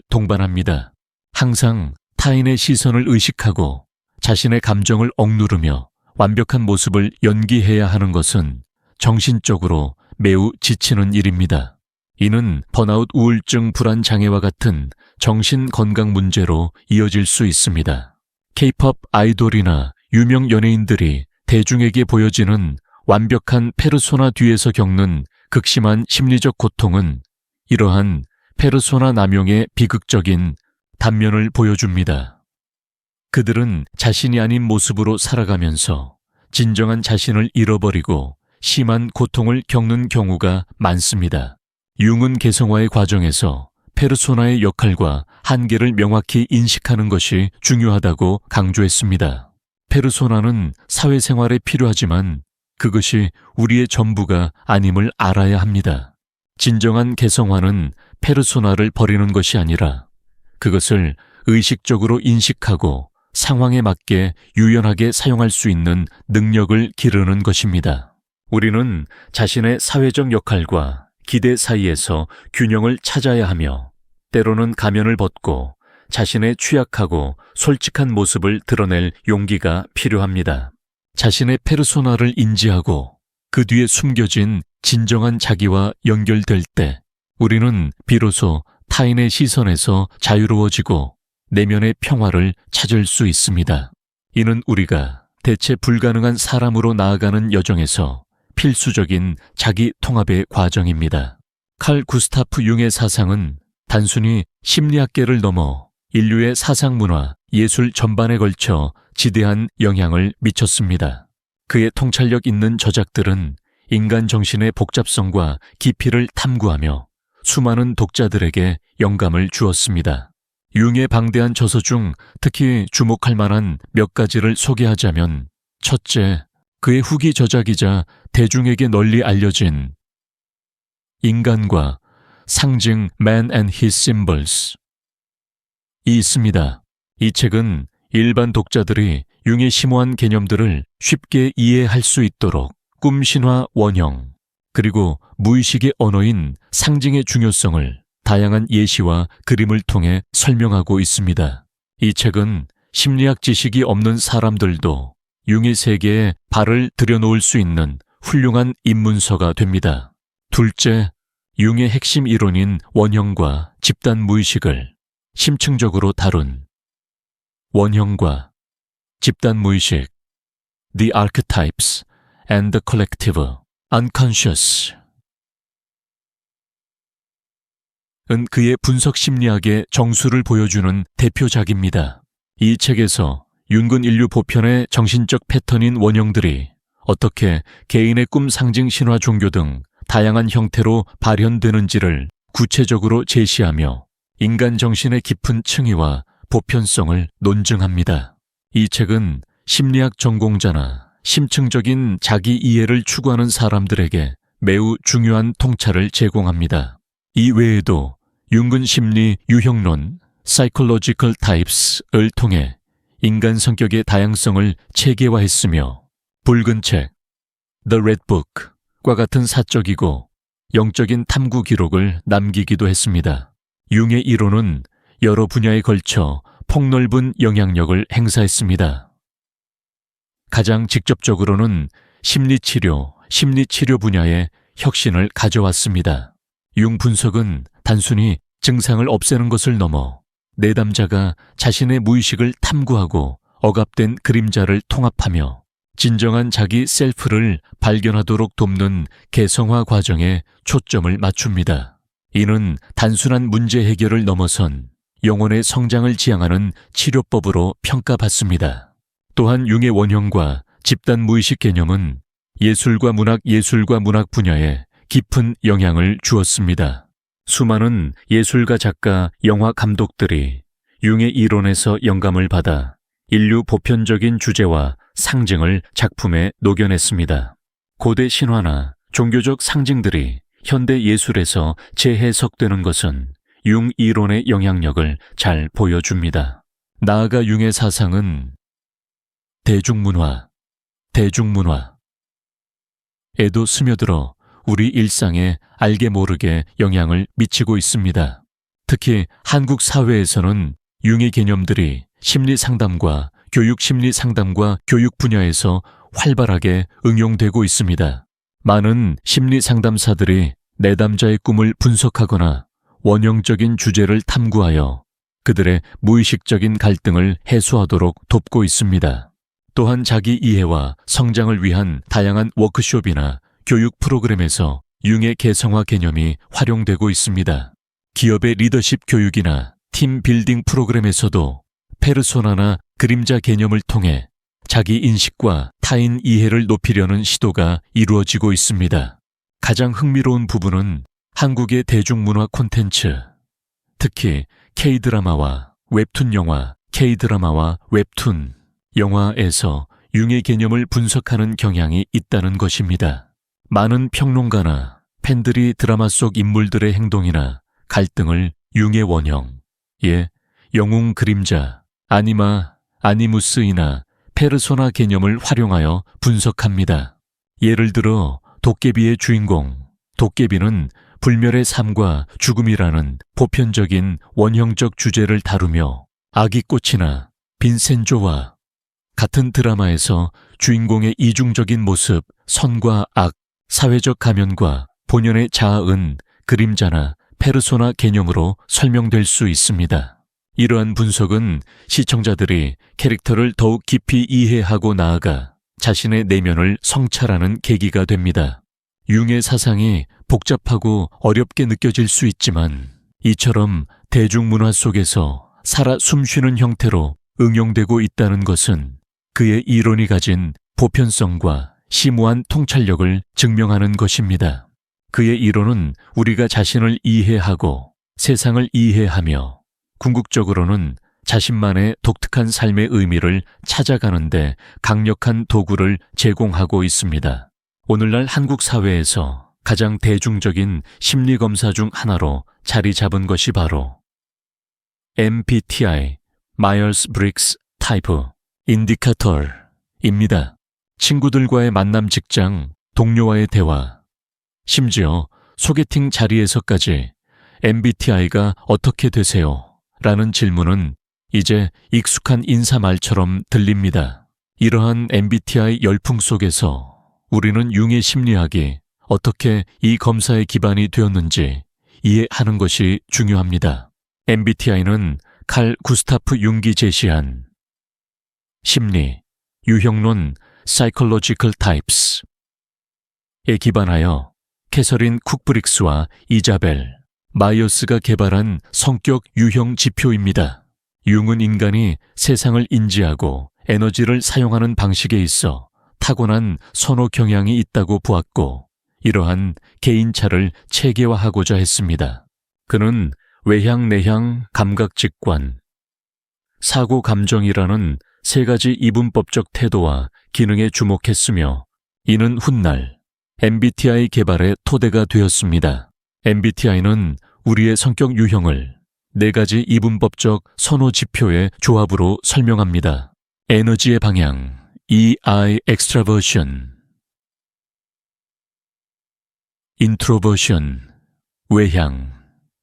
A: 동반합니다. 항상 타인의 시선을 의식하고 자신의 감정을 억누르며 완벽한 모습을 연기해야 하는 것은 정신적으로 매우 지치는 일입니다. 이는 번아웃, 우울증, 불안 장애와 같은 정신 건강 문제로 이어질 수 있습니다. K-팝 아이돌이나 유명 연예인들이 대중에게 보여지는 완벽한 페르소나 뒤에서 겪는 극심한 심리적 고통은 이러한 페르소나 남용의 비극적인 단면을 보여줍니다. 그들은 자신이 아닌 모습으로 살아가면서 진정한 자신을 잃어버리고 심한 고통을 겪는 경우가 많습니다. 융은 개성화의 과정에서 페르소나의 역할과 한계를 명확히 인식하는 것이 중요하다고 강조했습니다. 페르소나는 사회생활에 필요하지만 그것이 우리의 전부가 아님을 알아야 합니다. 진정한 개성화는 페르소나를 버리는 것이 아니라 그것을 의식적으로 인식하고 상황에 맞게 유연하게 사용할 수 있는 능력을 기르는 것입니다. 우리는 자신의 사회적 역할과 기대 사이에서 균형을 찾아야 하며 때로는 가면을 벗고 자신의 취약하고 솔직한 모습을 드러낼 용기가 필요합니다. 자신의 페르소나를 인지하고 그 뒤에 숨겨진 진정한 자기와 연결될 때 우리는 비로소 타인의 시선에서 자유로워지고 내면의 평화를 찾을 수 있습니다. 이는 우리가 대체 불가능한 사람으로 나아가는 여정에서 필수적인 자기 통합의 과정입니다. 칼 구스타프 융의 사상은 단순히 심리학계를 넘어 인류의 사상 문화, 예술 전반에 걸쳐 지대한 영향을 미쳤습니다. 그의 통찰력 있는 저작들은 인간 정신의 복잡성과 깊이를 탐구하며 수많은 독자들에게 영감을 주었습니다. 융의 방대한 저서 중 특히 주목할 만한 몇 가지를 소개하자면, 첫째, 그의 후기 저작이자 대중에게 널리 알려진 인간과 상징 Man and His Symbols 이 있습니다. 이 책은 일반 독자들이 융의 심오한 개념들을 쉽게 이해할 수 있도록 꿈, 신화, 원형, 그리고 무의식의 언어인 상징의 중요성을 다양한 예시와 그림을 통해 설명하고 있습니다. 이 책은 심리학 지식이 없는 사람들도 융의 세계에 발을 들여놓을 수 있는 훌륭한 입문서가 됩니다. 둘째, 융의 핵심 이론인 원형과 집단 무의식을 심층적으로 다룬 원형과 집단 무의식, The Archetypes and the Collective Unconscious 은 그의 분석 심리학의 정수를 보여주는 대표작입니다. 이 책에서 융근 인류 보편의 정신적 패턴인 원형들이 어떻게 개인의 꿈, 상징, 신화, 종교 등 다양한 형태로 발현되는지를 구체적으로 제시하며 인간 정신의 깊은 층위와 보편성을 논증합니다. 이 책은 심리학 전공자나 심층적인 자기 이해를 추구하는 사람들에게 매우 중요한 통찰을 제공합니다. 이 외에도 융근 심리 유형론 Psychological Types을 통해 인간 성격의 다양성을 체계화했으며 붉은 책 The Red Book과 같은 사적이고 영적인 탐구 기록을 남기기도 했습니다. 융의 이론은 여러 분야에 걸쳐 폭넓은 영향력을 행사했습니다. 가장 직접적으로는 심리치료 분야에 혁신을 가져왔습니다. 융 분석은 단순히 증상을 없애는 것을 넘어 내담자가 자신의 무의식을 탐구하고 억압된 그림자를 통합하며 진정한 자기 셀프를 발견하도록 돕는 개성화 과정에 초점을 맞춥니다. 이는 단순한 문제 해결을 넘어선 영혼의 성장을 지향하는 치료법으로 평가받습니다. 또한 융의 원형과 집단 무의식 개념은 예술과 문학 분야에 깊은 영향을 주었습니다. 수많은 예술가, 작가, 영화 감독들이 융의 이론에서 영감을 받아 인류 보편적인 주제와 상징을 작품에 녹여냈습니다. 고대 신화나 종교적 상징들이 현대 예술에서 재해석되는 것은 융 이론의 영향력을 잘 보여줍니다. 나아가 융의 사상은 대중문화에도 스며들어 우리 일상에 알게 모르게 영향을 미치고 있습니다. 특히 한국 사회에서는 융의 개념들이 심리상담과 교육 분야에서 활발하게 응용되고 있습니다. 많은 심리상담사들이 내담자의 꿈을 분석하거나 원형적인 주제를 탐구하여 그들의 무의식적인 갈등을 해소하도록 돕고 있습니다. 또한 자기 이해와 성장을 위한 다양한 워크숍이나 교육 프로그램에서 융의 개성화 개념이 활용되고 있습니다. 기업의 리더십 교육이나 팀 빌딩 프로그램에서도 페르소나나 그림자 개념을 통해 자기 인식과 타인 이해를 높이려는 시도가 이루어지고 있습니다. 가장 흥미로운 부분은 한국의 대중문화 콘텐츠, 특히 K-드라마와 웹툰 영화, K-드라마와 웹툰 영화에서 융의 개념을 분석하는 경향이 있다는 것입니다. 많은 평론가나 팬들이 드라마 속 인물들의 행동이나 갈등을 융의 원형, 영웅 그림자, 아니무스이나 페르소나 개념을 활용하여 분석합니다. 예를 들어 도깨비의 주인공, 도깨비는 불멸의 삶과 죽음이라는 보편적인 원형적 주제를 다루며 아기꽃이나 빈센조와 같은 드라마에서 주인공의 이중적인 모습, 선과 악, 사회적 가면과 본연의 자아은 그림자나 페르소나 개념으로 설명될 수 있습니다. 이러한 분석은 시청자들이 캐릭터를 더욱 깊이 이해하고 나아가 자신의 내면을 성찰하는 계기가 됩니다. 융의 사상이 복잡하고 어렵게 느껴질 수 있지만 이처럼 대중문화 속에서 살아 숨쉬는 형태로 응용되고 있다는 것은 그의 이론이 가진 보편성과 심오한 통찰력을 증명하는 것입니다. 그의 이론은 우리가 자신을 이해하고 세상을 이해하며 궁극적으로는 자신만의 독특한 삶의 의미를 찾아가는데 강력한 도구를 제공하고 있습니다. 오늘날 한국 사회에서 가장 대중적인 심리검사 중 하나로 자리 잡은 것이 바로 MBTI, 마이어스-브릭스 타이프 인디카터입니다. 친구들과의 만남, 직장, 동료와의 대화, 심지어 소개팅 자리에서까지 MBTI가 어떻게 되세요? 라는 질문은 이제 익숙한 인사말처럼 들립니다. 이러한 MBTI 열풍 속에서 우리는 융의 심리학이 어떻게 이 검사의 기반이 되었는지 이해하는 것이 중요합니다. MBTI는 칼 구스타프 융기 제시한 심리, 유형론 Psychological Types에 기반하여 캐서린 쿡브릭스와 이자벨 마이어스가 개발한 성격 유형 지표입니다. 융은 인간이 세상을 인지하고 에너지를 사용하는 방식에 있어 타고난 선호 경향이 있다고 보았고 이러한 개인차를 체계화하고자 했습니다. 그는 외향, 내향, 감각, 직관, 사고, 감정이라는 세 가지 이분법적 태도와 기능에 주목했으며 이는 훗날 MBTI 개발의 토대가 되었습니다. MBTI는 우리의 성격 유형을 4가지 이분법적 선호 지표의 조합으로 설명합니다. 에너지의 방향, EI extraversion, introversion, 외향,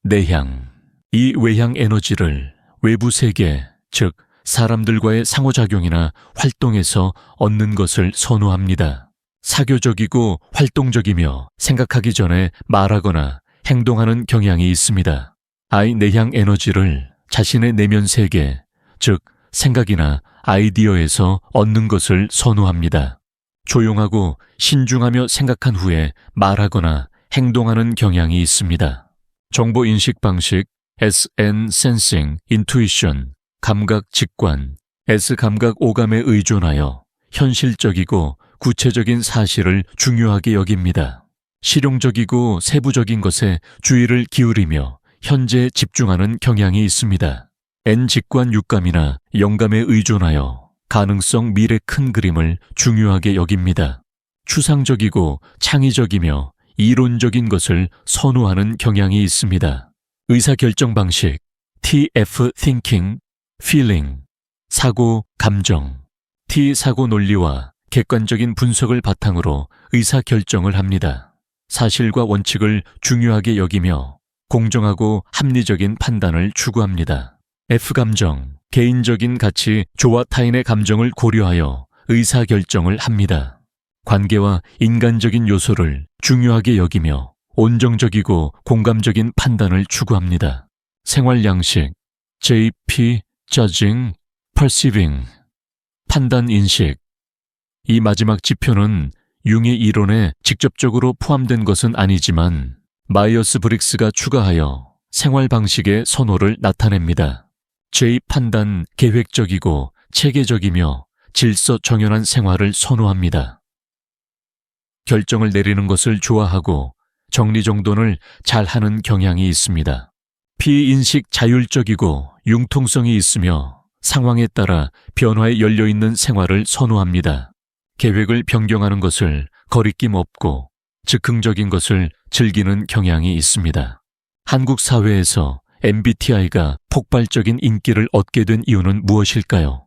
A: 내향. 이 외향 에너지를 외부 세계, 즉 사람들과의 상호작용이나 활동에서 얻는 것을 선호합니다. 사교적이고 활동적이며 생각하기 전에 말하거나 행동하는 경향이 있습니다. I 내향 에너지를 자신의 내면 세계, 즉 생각이나 아이디어에서 얻는 것을 선호합니다. 조용하고 신중하며 생각한 후에 말하거나 행동하는 경향이 있습니다. 정보 인식 방식, SN Sensing, Intuition, 감각 직관, S 감각 오감에 의존하여 현실적이고 구체적인 사실을 중요하게 여깁니다. 실용적이고 세부적인 것에 주의를 기울이며 현재에 집중하는 경향이 있습니다. N 직관 육감이나 영감에 의존하여 가능성 미래 큰 그림을 중요하게 여깁니다. 추상적이고 창의적이며 이론적인 것을 선호하는 경향이 있습니다. 의사결정 방식, TF Thinking, Feeling, 사고, 감정, T 사고 논리와 객관적인 분석을 바탕으로 의사결정을 합니다. 사실과 원칙을 중요하게 여기며 공정하고 합리적인 판단을 추구합니다. F 감정, 개인적인 가치, 조와 타인의 감정을 고려하여 의사결정을 합니다. 관계와 인간적인 요소를 중요하게 여기며 온정적이고 공감적인 판단을 추구합니다. 생활 양식, JP, Judging, Perceiving, 판단 인식. 이 마지막 지표는 융의 이론에 직접적으로 포함된 것은 아니지만 마이어스 브릭스가 추가하여 생활 방식의 선호를 나타냅니다. J 판단, 계획적이고 체계적이며 질서 정연한 생활을 선호합니다. 결정을 내리는 것을 좋아하고 정리정돈을 잘하는 경향이 있습니다. P 인식 자율적이고 융통성이 있으며 상황에 따라 변화에 열려있는 생활을 선호합니다. 계획을 변경하는 것을 거리낌 없고 즉흥적인 것을 즐기는 경향이 있습니다. 한국 사회에서 MBTI가 폭발적인 인기를 얻게 된 이유는 무엇일까요?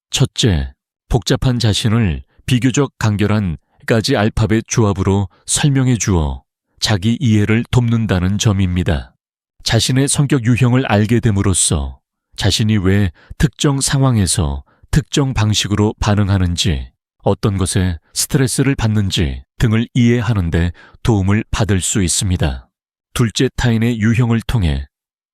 A: 첫째, 복잡한 자신을 비교적 간결한 가지 알파벳 조합으로 설명해 주어 자기 이해를 돕는다는 점입니다. 자신의 성격 유형을 알게 됨으로써 자신이 왜 특정 상황에서 특정 방식으로 반응하는지, 어떤 것에 스트레스를 받는지 등을 이해하는 데 도움을 받을 수 있습니다. 둘째, 타인의 유형을 통해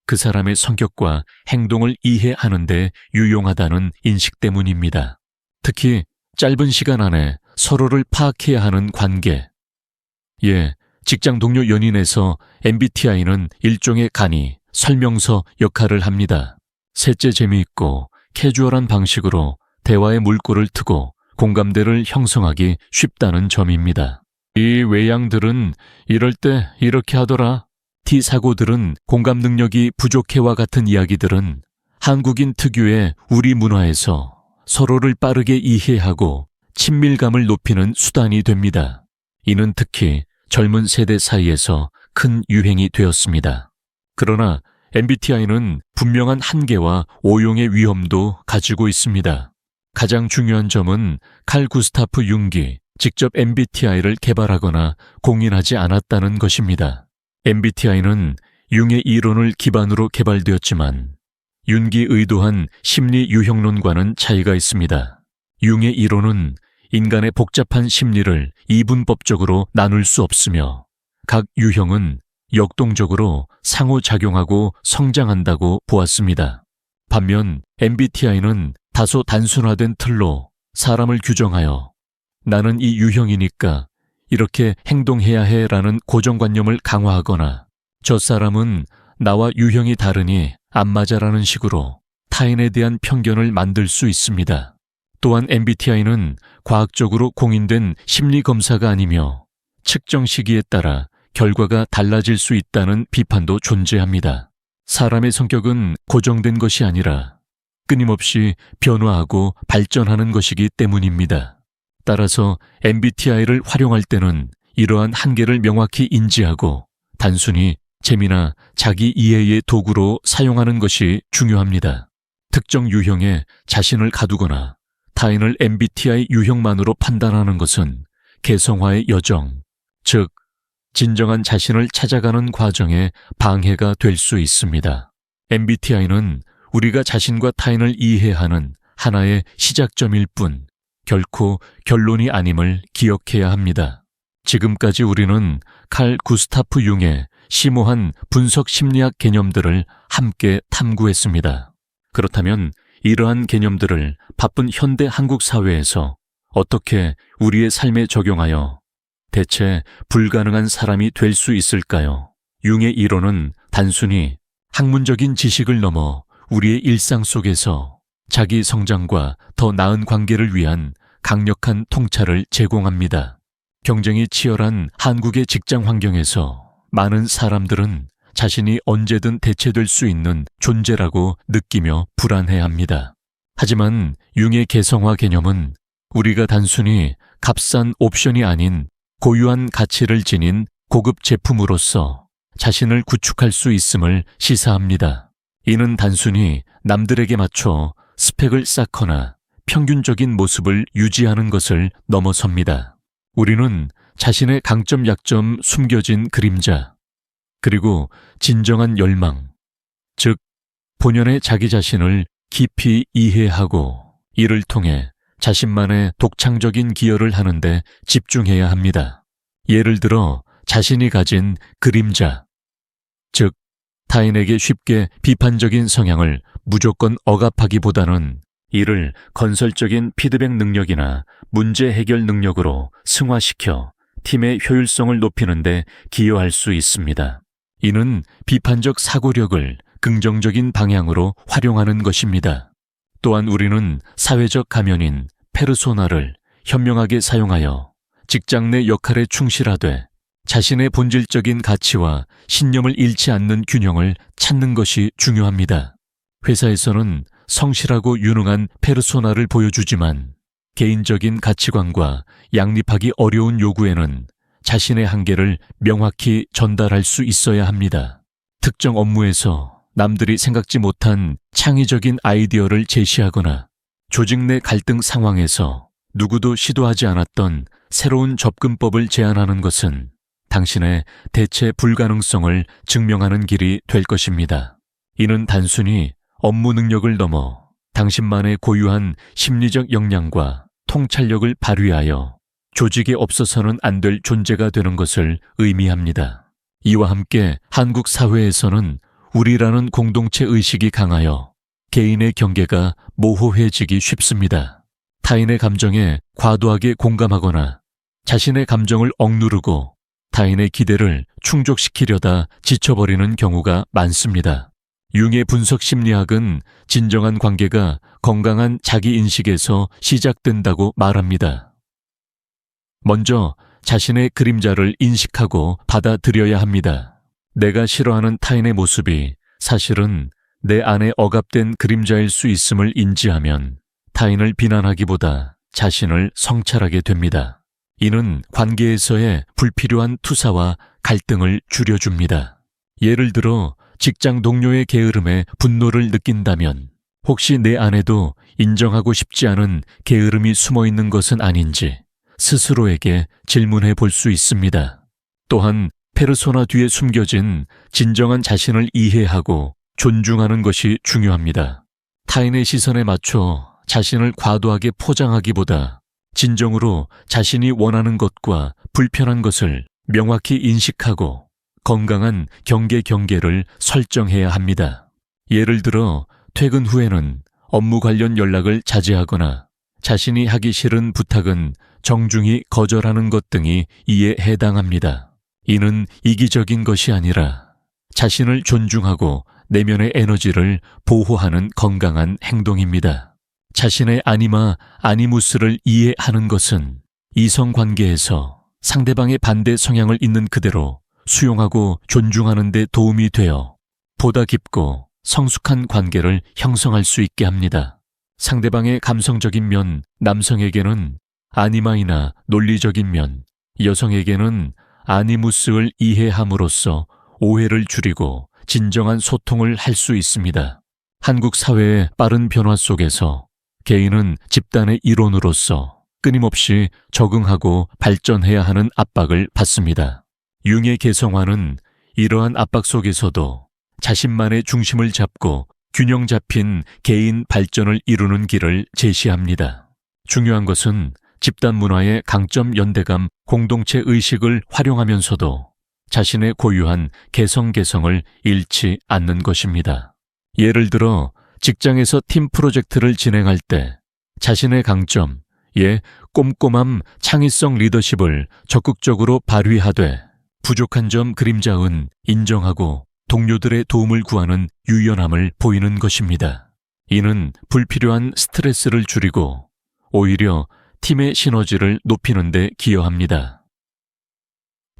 A: 그 사람의 성격과 행동을 이해하는 데 유용하다는 인식 때문입니다. 특히 짧은 시간 안에 서로를 파악해야 하는 관계. 직장 동료 연인에서 MBTI는 일종의 간이, 설명서 역할을 합니다. 셋째, 재미있고 캐주얼한 방식으로 대화의 물꼬를 트고 공감대를 형성하기 쉽다는 점입니다. 이 외향들은 이럴 때 이렇게 하더라. T 사고들은 공감 능력이 부족해와 같은 이야기들은 한국인 특유의 우리 문화에서 서로를 빠르게 이해하고 친밀감을 높이는 수단이 됩니다. 이는 특히 젊은 세대 사이에서 큰 유행이 되었습니다. 그러나 MBTI는 분명한 한계와 오용의 위험도 가지고 있습니다. 가장 중요한 점은 칼 구스타프 융기, 직접 MBTI를 개발하거나 공인하지 않았다는 것입니다. MBTI는 융의 이론을 기반으로 개발되었지만 융기 의도한 심리 유형론과는 차이가 있습니다. 융의 이론은 인간의 복잡한 심리를 이분법적으로 나눌 수 없으며 각 유형은 역동적으로 상호작용하고 성장한다고 보았습니다. 반면 MBTI는 다소 단순화된 틀로 사람을 규정하여 나는 이 유형이니까 이렇게 행동해야 해라는 고정관념을 강화하거나 저 사람은 나와 유형이 다르니 안 맞아라는 식으로 타인에 대한 편견을 만들 수 있습니다. 또한 MBTI는 과학적으로 공인된 심리검사가 아니며 측정 시기에 따라 결과가 달라질 수 있다는 비판도 존재합니다. 사람의 성격은 고정된 것이 아니라 끊임없이 변화하고 발전하는 것이기 때문입니다. 따라서 MBTI를 활용할 때는 이러한 한계를 명확히 인지하고 단순히 재미나 자기 이해의 도구로 사용하는 것이 중요합니다. 특정 유형에 자신을 가두거나 타인을 MBTI 유형만으로 판단하는 것은 개성화의 여정, 즉 진정한 자신을 찾아가는 과정에 방해가 될 수 있습니다. MBTI는 우리가 자신과 타인을 이해하는 하나의 시작점일 뿐 결코 결론이 아님을 기억해야 합니다. 지금까지 우리는 칼 구스타프 융의 심오한 분석 심리학 개념들을 함께 탐구했습니다. 그렇다면 이러한 개념들을 바쁜 현대 한국 사회에서 어떻게 우리의 삶에 적용하여 대체 불가능한 사람이 될 수 있을까요? 융의 이론은 단순히 학문적인 지식을 넘어 우리의 일상 속에서 자기 성장과 더 나은 관계를 위한 강력한 통찰을 제공합니다. 경쟁이 치열한 한국의 직장 환경에서 많은 사람들은 자신이 언제든 대체될 수 있는 존재라고 느끼며 불안해합니다. 하지만 융의 개성화 개념은 우리가 단순히 값싼 옵션이 아닌 고유한 가치를 지닌 고급 제품으로서 자신을 구축할 수 있음을 시사합니다. 이는 단순히 남들에게 맞춰 스펙을 쌓거나 평균적인 모습을 유지하는 것을 넘어섭니다. 우리는 자신의 강점, 약점, 숨겨진 그림자, 그리고 진정한 열망, 즉 본연의 자기 자신을 깊이 이해하고 이를 통해 자신만의 독창적인 기여를 하는데 집중해야 합니다. 예를 들어 자신이 가진 그림자, 즉 타인에게 쉽게 비판적인 성향을 무조건 억압하기보다는 이를 건설적인 피드백 능력이나 문제 해결 능력으로 승화시켜 팀의 효율성을 높이는 데 기여할 수 있습니다. 이는 비판적 사고력을 긍정적인 방향으로 활용하는 것입니다. 또한 우리는 사회적 가면인 페르소나를 현명하게 사용하여 직장 내 역할에 충실하되 자신의 본질적인 가치와 신념을 잃지 않는 균형을 찾는 것이 중요합니다. 회사에서는 성실하고 유능한 페르소나를 보여주지만 개인적인 가치관과 양립하기 어려운 요구에는 자신의 한계를 명확히 전달할 수 있어야 합니다. 특정 업무에서 남들이 생각지 못한 창의적인 아이디어를 제시하거나 조직 내 갈등 상황에서 누구도 시도하지 않았던 새로운 접근법을 제안하는 것은 당신의 대체 불가능성을 증명하는 길이 될 것입니다. 이는 단순히 업무 능력을 넘어 당신만의 고유한 심리적 역량과 통찰력을 발휘하여 조직에 없어서는 안 될 존재가 되는 것을 의미합니다. 이와 함께 한국 사회에서는 우리라는 공동체 의식이 강하여 개인의 경계가 모호해지기 쉽습니다. 타인의 감정에 과도하게 공감하거나 자신의 감정을 억누르고 타인의 기대를 충족시키려다 지쳐버리는 경우가 많습니다. 융의 분석 심리학은 진정한 관계가 건강한 자기인식에서 시작된다고 말합니다. 먼저 자신의 그림자를 인식하고 받아들여야 합니다. 내가 싫어하는 타인의 모습이 사실은 내 안에 억압된 그림자일 수 있음을 인지하면 타인을 비난하기보다 자신을 성찰하게 됩니다. 이는 관계에서의 불필요한 투사와 갈등을 줄여줍니다. 예를 들어 직장 동료의 게으름에 분노를 느낀다면 혹시 내 안에도 인정하고 싶지 않은 게으름이 숨어 있는 것은 아닌지 스스로에게 질문해 볼 수 있습니다. 또한 페르소나 뒤에 숨겨진 진정한 자신을 이해하고 존중하는 것이 중요합니다. 타인의 시선에 맞춰 자신을 과도하게 포장하기보다 진정으로 자신이 원하는 것과 불편한 것을 명확히 인식하고 건강한 경계를 설정해야 합니다. 예를 들어 퇴근 후에는 업무 관련 연락을 자제하거나 자신이 하기 싫은 부탁은 정중히 거절하는 것 등이 이에 해당합니다. 이는 이기적인 것이 아니라 자신을 존중하고 내면의 에너지를 보호하는 건강한 행동입니다. 자신의 아니무스를 이해하는 것은 이성관계에서 상대방의 반대 성향을 있는 그대로 수용하고 존중하는 데 도움이 되어 보다 깊고 성숙한 관계를 형성할 수 있게 합니다. 상대방의 감성적인 면, 남성에게는 아니마이나 논리적인 면, 여성에게는 아니무스를 이해함으로써 오해를 줄이고 진정한 소통을 할 수 있습니다. 한국 사회의 빠른 변화 속에서 개인은 집단의 일원으로서 끊임없이 적응하고 발전해야 하는 압박을 받습니다. 융의 개성화는 이러한 압박 속에서도 자신만의 중심을 잡고 균형 잡힌 개인 발전을 이루는 길을 제시합니다. 중요한 것은 집단 문화의 강점 연대감 공동체 의식을 활용하면서도 자신의 고유한 개성을 잃지 않는 것입니다. 예를 들어 직장에서 팀 프로젝트를 진행할 때 자신의 강점, 꼼꼼함, 창의성 리더십을 적극적으로 발휘하되 부족한 점 그림자은 인정하고 동료들의 도움을 구하는 유연함을 보이는 것입니다. 이는 불필요한 스트레스를 줄이고 오히려 팀의 시너지를 높이는 데 기여합니다.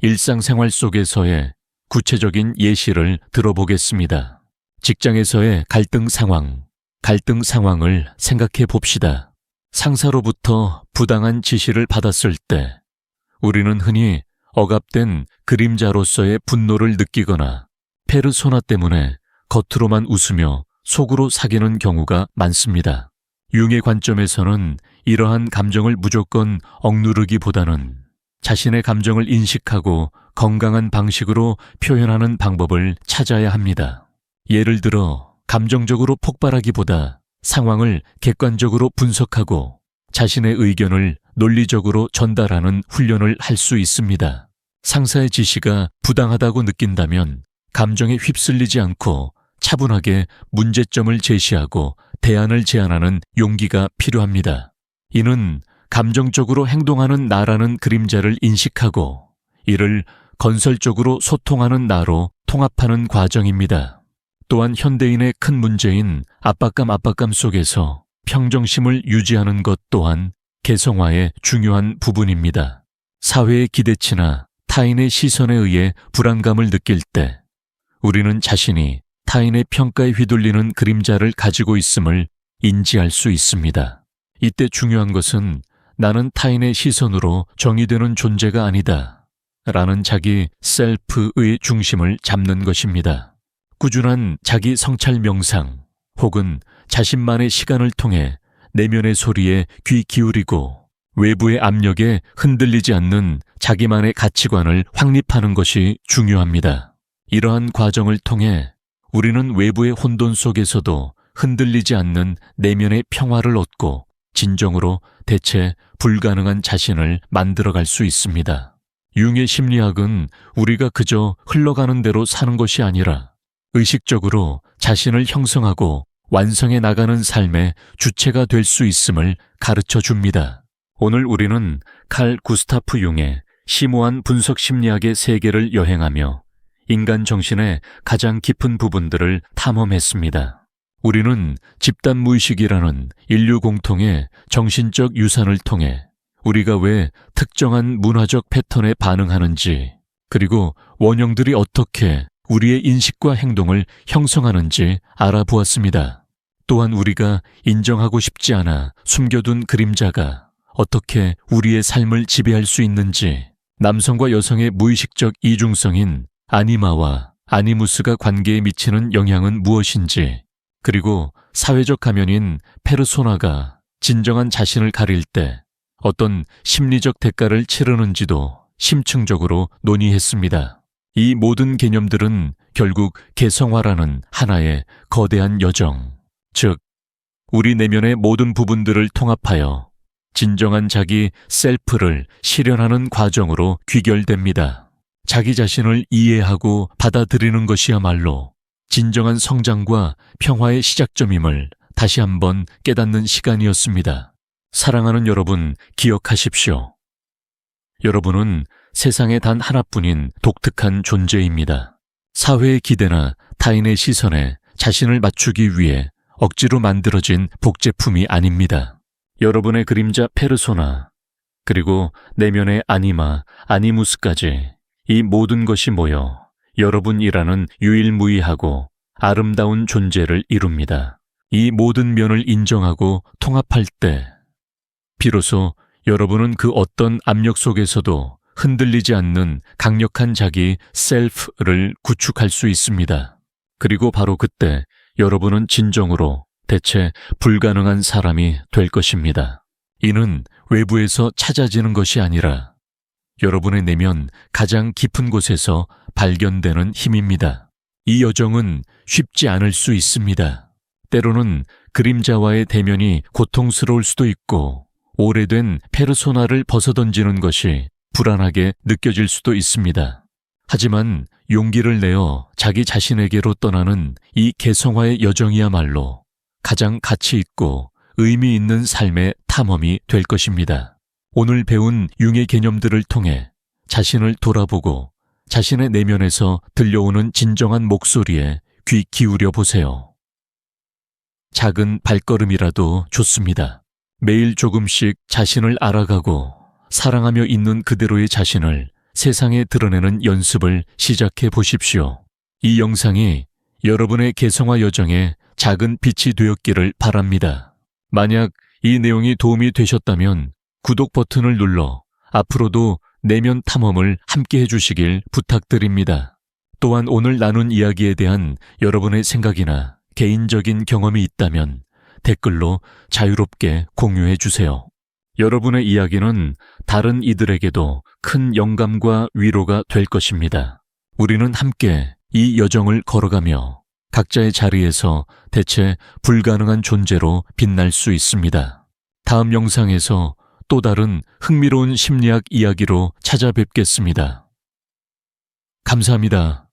A: 일상생활 속에서의 구체적인 예시를 들어보겠습니다. 직장에서의 갈등 상황을 생각해 봅시다. 상사로부터 부당한 지시를 받았을 때 우리는 흔히 억압된 그림자로서의 분노를 느끼거나 페르소나 때문에 겉으로만 웃으며 속으로 사귀는 경우가 많습니다. 융의 관점에서는 이러한 감정을 무조건 억누르기보다는 자신의 감정을 인식하고 건강한 방식으로 표현하는 방법을 찾아야 합니다. 예를 들어 감정적으로 폭발하기보다 상황을 객관적으로 분석하고 자신의 의견을 논리적으로 전달하는 훈련을 할 수 있습니다. 상사의 지시가 부당하다고 느낀다면 감정에 휩쓸리지 않고 차분하게 문제점을 제시하고 대안을 제안하는 용기가 필요합니다. 이는 감정적으로 행동하는 나라는 그림자를 인식하고 이를 건설적으로 소통하는 나로 통합하는 과정입니다. 또한 현대인의 큰 문제인 압박감 속에서 평정심을 유지하는 것 또한 개성화의 중요한 부분입니다. 사회의 기대치나 타인의 시선에 의해 불안감을 느낄 때 우리는 자신이 타인의 평가에 휘둘리는 그림자를 가지고 있음을 인지할 수 있습니다. 이때 중요한 것은 나는 타인의 시선으로 정의되는 존재가 아니다 라는 자기 셀프의 중심을 잡는 것입니다. 꾸준한 자기 성찰 명상 혹은 자신만의 시간을 통해 내면의 소리에 귀 기울이고 외부의 압력에 흔들리지 않는 자기만의 가치관을 확립하는 것이 중요합니다. 이러한 과정을 통해 우리는 외부의 혼돈 속에서도 흔들리지 않는 내면의 평화를 얻고 진정으로 대체 불가능한 자신을 만들어갈 수 있습니다. 융의 심리학은 우리가 그저 흘러가는 대로 사는 것이 아니라 의식적으로 자신을 형성하고 완성해 나가는 삶의 주체가 될 수 있음을 가르쳐 줍니다. 오늘 우리는 칼 구스타프 융의 심오한 분석 심리학의 세계를 여행하며 인간 정신의 가장 깊은 부분들을 탐험했습니다. 우리는 집단 무의식이라는 인류 공통의 정신적 유산을 통해 우리가 왜 특정한 문화적 패턴에 반응하는지, 그리고 원형들이 어떻게 우리의 인식과 행동을 형성하는지 알아보았습니다. 또한 우리가 인정하고 싶지 않아 숨겨둔 그림자가 어떻게 우리의 삶을 지배할 수 있는지, 남성과 여성의 무의식적 이중성인 아니마와 아니무스가 관계에 미치는 영향은 무엇인지, 그리고 사회적 가면인 페르소나가 진정한 자신을 가릴 때 어떤 심리적 대가를 치르는지도 심층적으로 논의했습니다. 이 모든 개념들은 결국 개성화라는 하나의 거대한 여정, 즉 우리 내면의 모든 부분들을 통합하여 진정한 자기 셀프를 실현하는 과정으로 귀결됩니다. 자기 자신을 이해하고 받아들이는 것이야말로 진정한 성장과 평화의 시작점임을 다시 한번 깨닫는 시간이었습니다. 사랑하는 여러분, 기억하십시오. 여러분은 세상에 단 하나뿐인 독특한 존재입니다. 사회의 기대나 타인의 시선에 자신을 맞추기 위해 억지로 만들어진 복제품이 아닙니다. 여러분의 그림자 페르소나, 그리고 내면의 아니마, 아니무스까지 이 모든 것이 모여 여러분이라는 유일무이하고 아름다운 존재를 이룹니다. 이 모든 면을 인정하고 통합할 때 비로소 여러분은 그 어떤 압력 속에서도 흔들리지 않는 강력한 자기 셀프를 구축할 수 있습니다. 그리고 바로 그때 여러분은 진정으로 대체 불가능한 사람이 될 것입니다. 이는 외부에서 찾아지는 것이 아니라 여러분의 내면 가장 깊은 곳에서 발견되는 힘입니다. 이 여정은 쉽지 않을 수 있습니다. 때로는 그림자와의 대면이 고통스러울 수도 있고 오래된 페르소나를 벗어던지는 것이 불안하게 느껴질 수도 있습니다. 하지만 용기를 내어 자기 자신에게로 떠나는 이 개성화의 여정이야말로 가장 가치 있고 의미 있는 삶의 탐험이 될 것입니다. 오늘 배운 융의 개념들을 통해 자신을 돌아보고 자신의 내면에서 들려오는 진정한 목소리에 귀 기울여 보세요. 작은 발걸음이라도 좋습니다. 매일 조금씩 자신을 알아가고 사랑하며 있는 그대로의 자신을 세상에 드러내는 연습을 시작해 보십시오. 이 영상이 여러분의 개성화 여정에 작은 빛이 되었기를 바랍니다. 만약 이 내용이 도움이 되셨다면 구독 버튼을 눌러 앞으로도 내면 탐험을 함께 해주시길 부탁드립니다. 또한 오늘 나눈 이야기에 대한 여러분의 생각이나 개인적인 경험이 있다면 댓글로 자유롭게 공유해 주세요. 여러분의 이야기는 다른 이들에게도 큰 영감과 위로가 될 것입니다. 우리는 함께 이 여정을 걸어가며 각자의 자리에서 대체 불가능한 존재로 빛날 수 있습니다. 다음 영상에서 또 다른 흥미로운 심리학 이야기로 찾아뵙겠습니다. 감사합니다.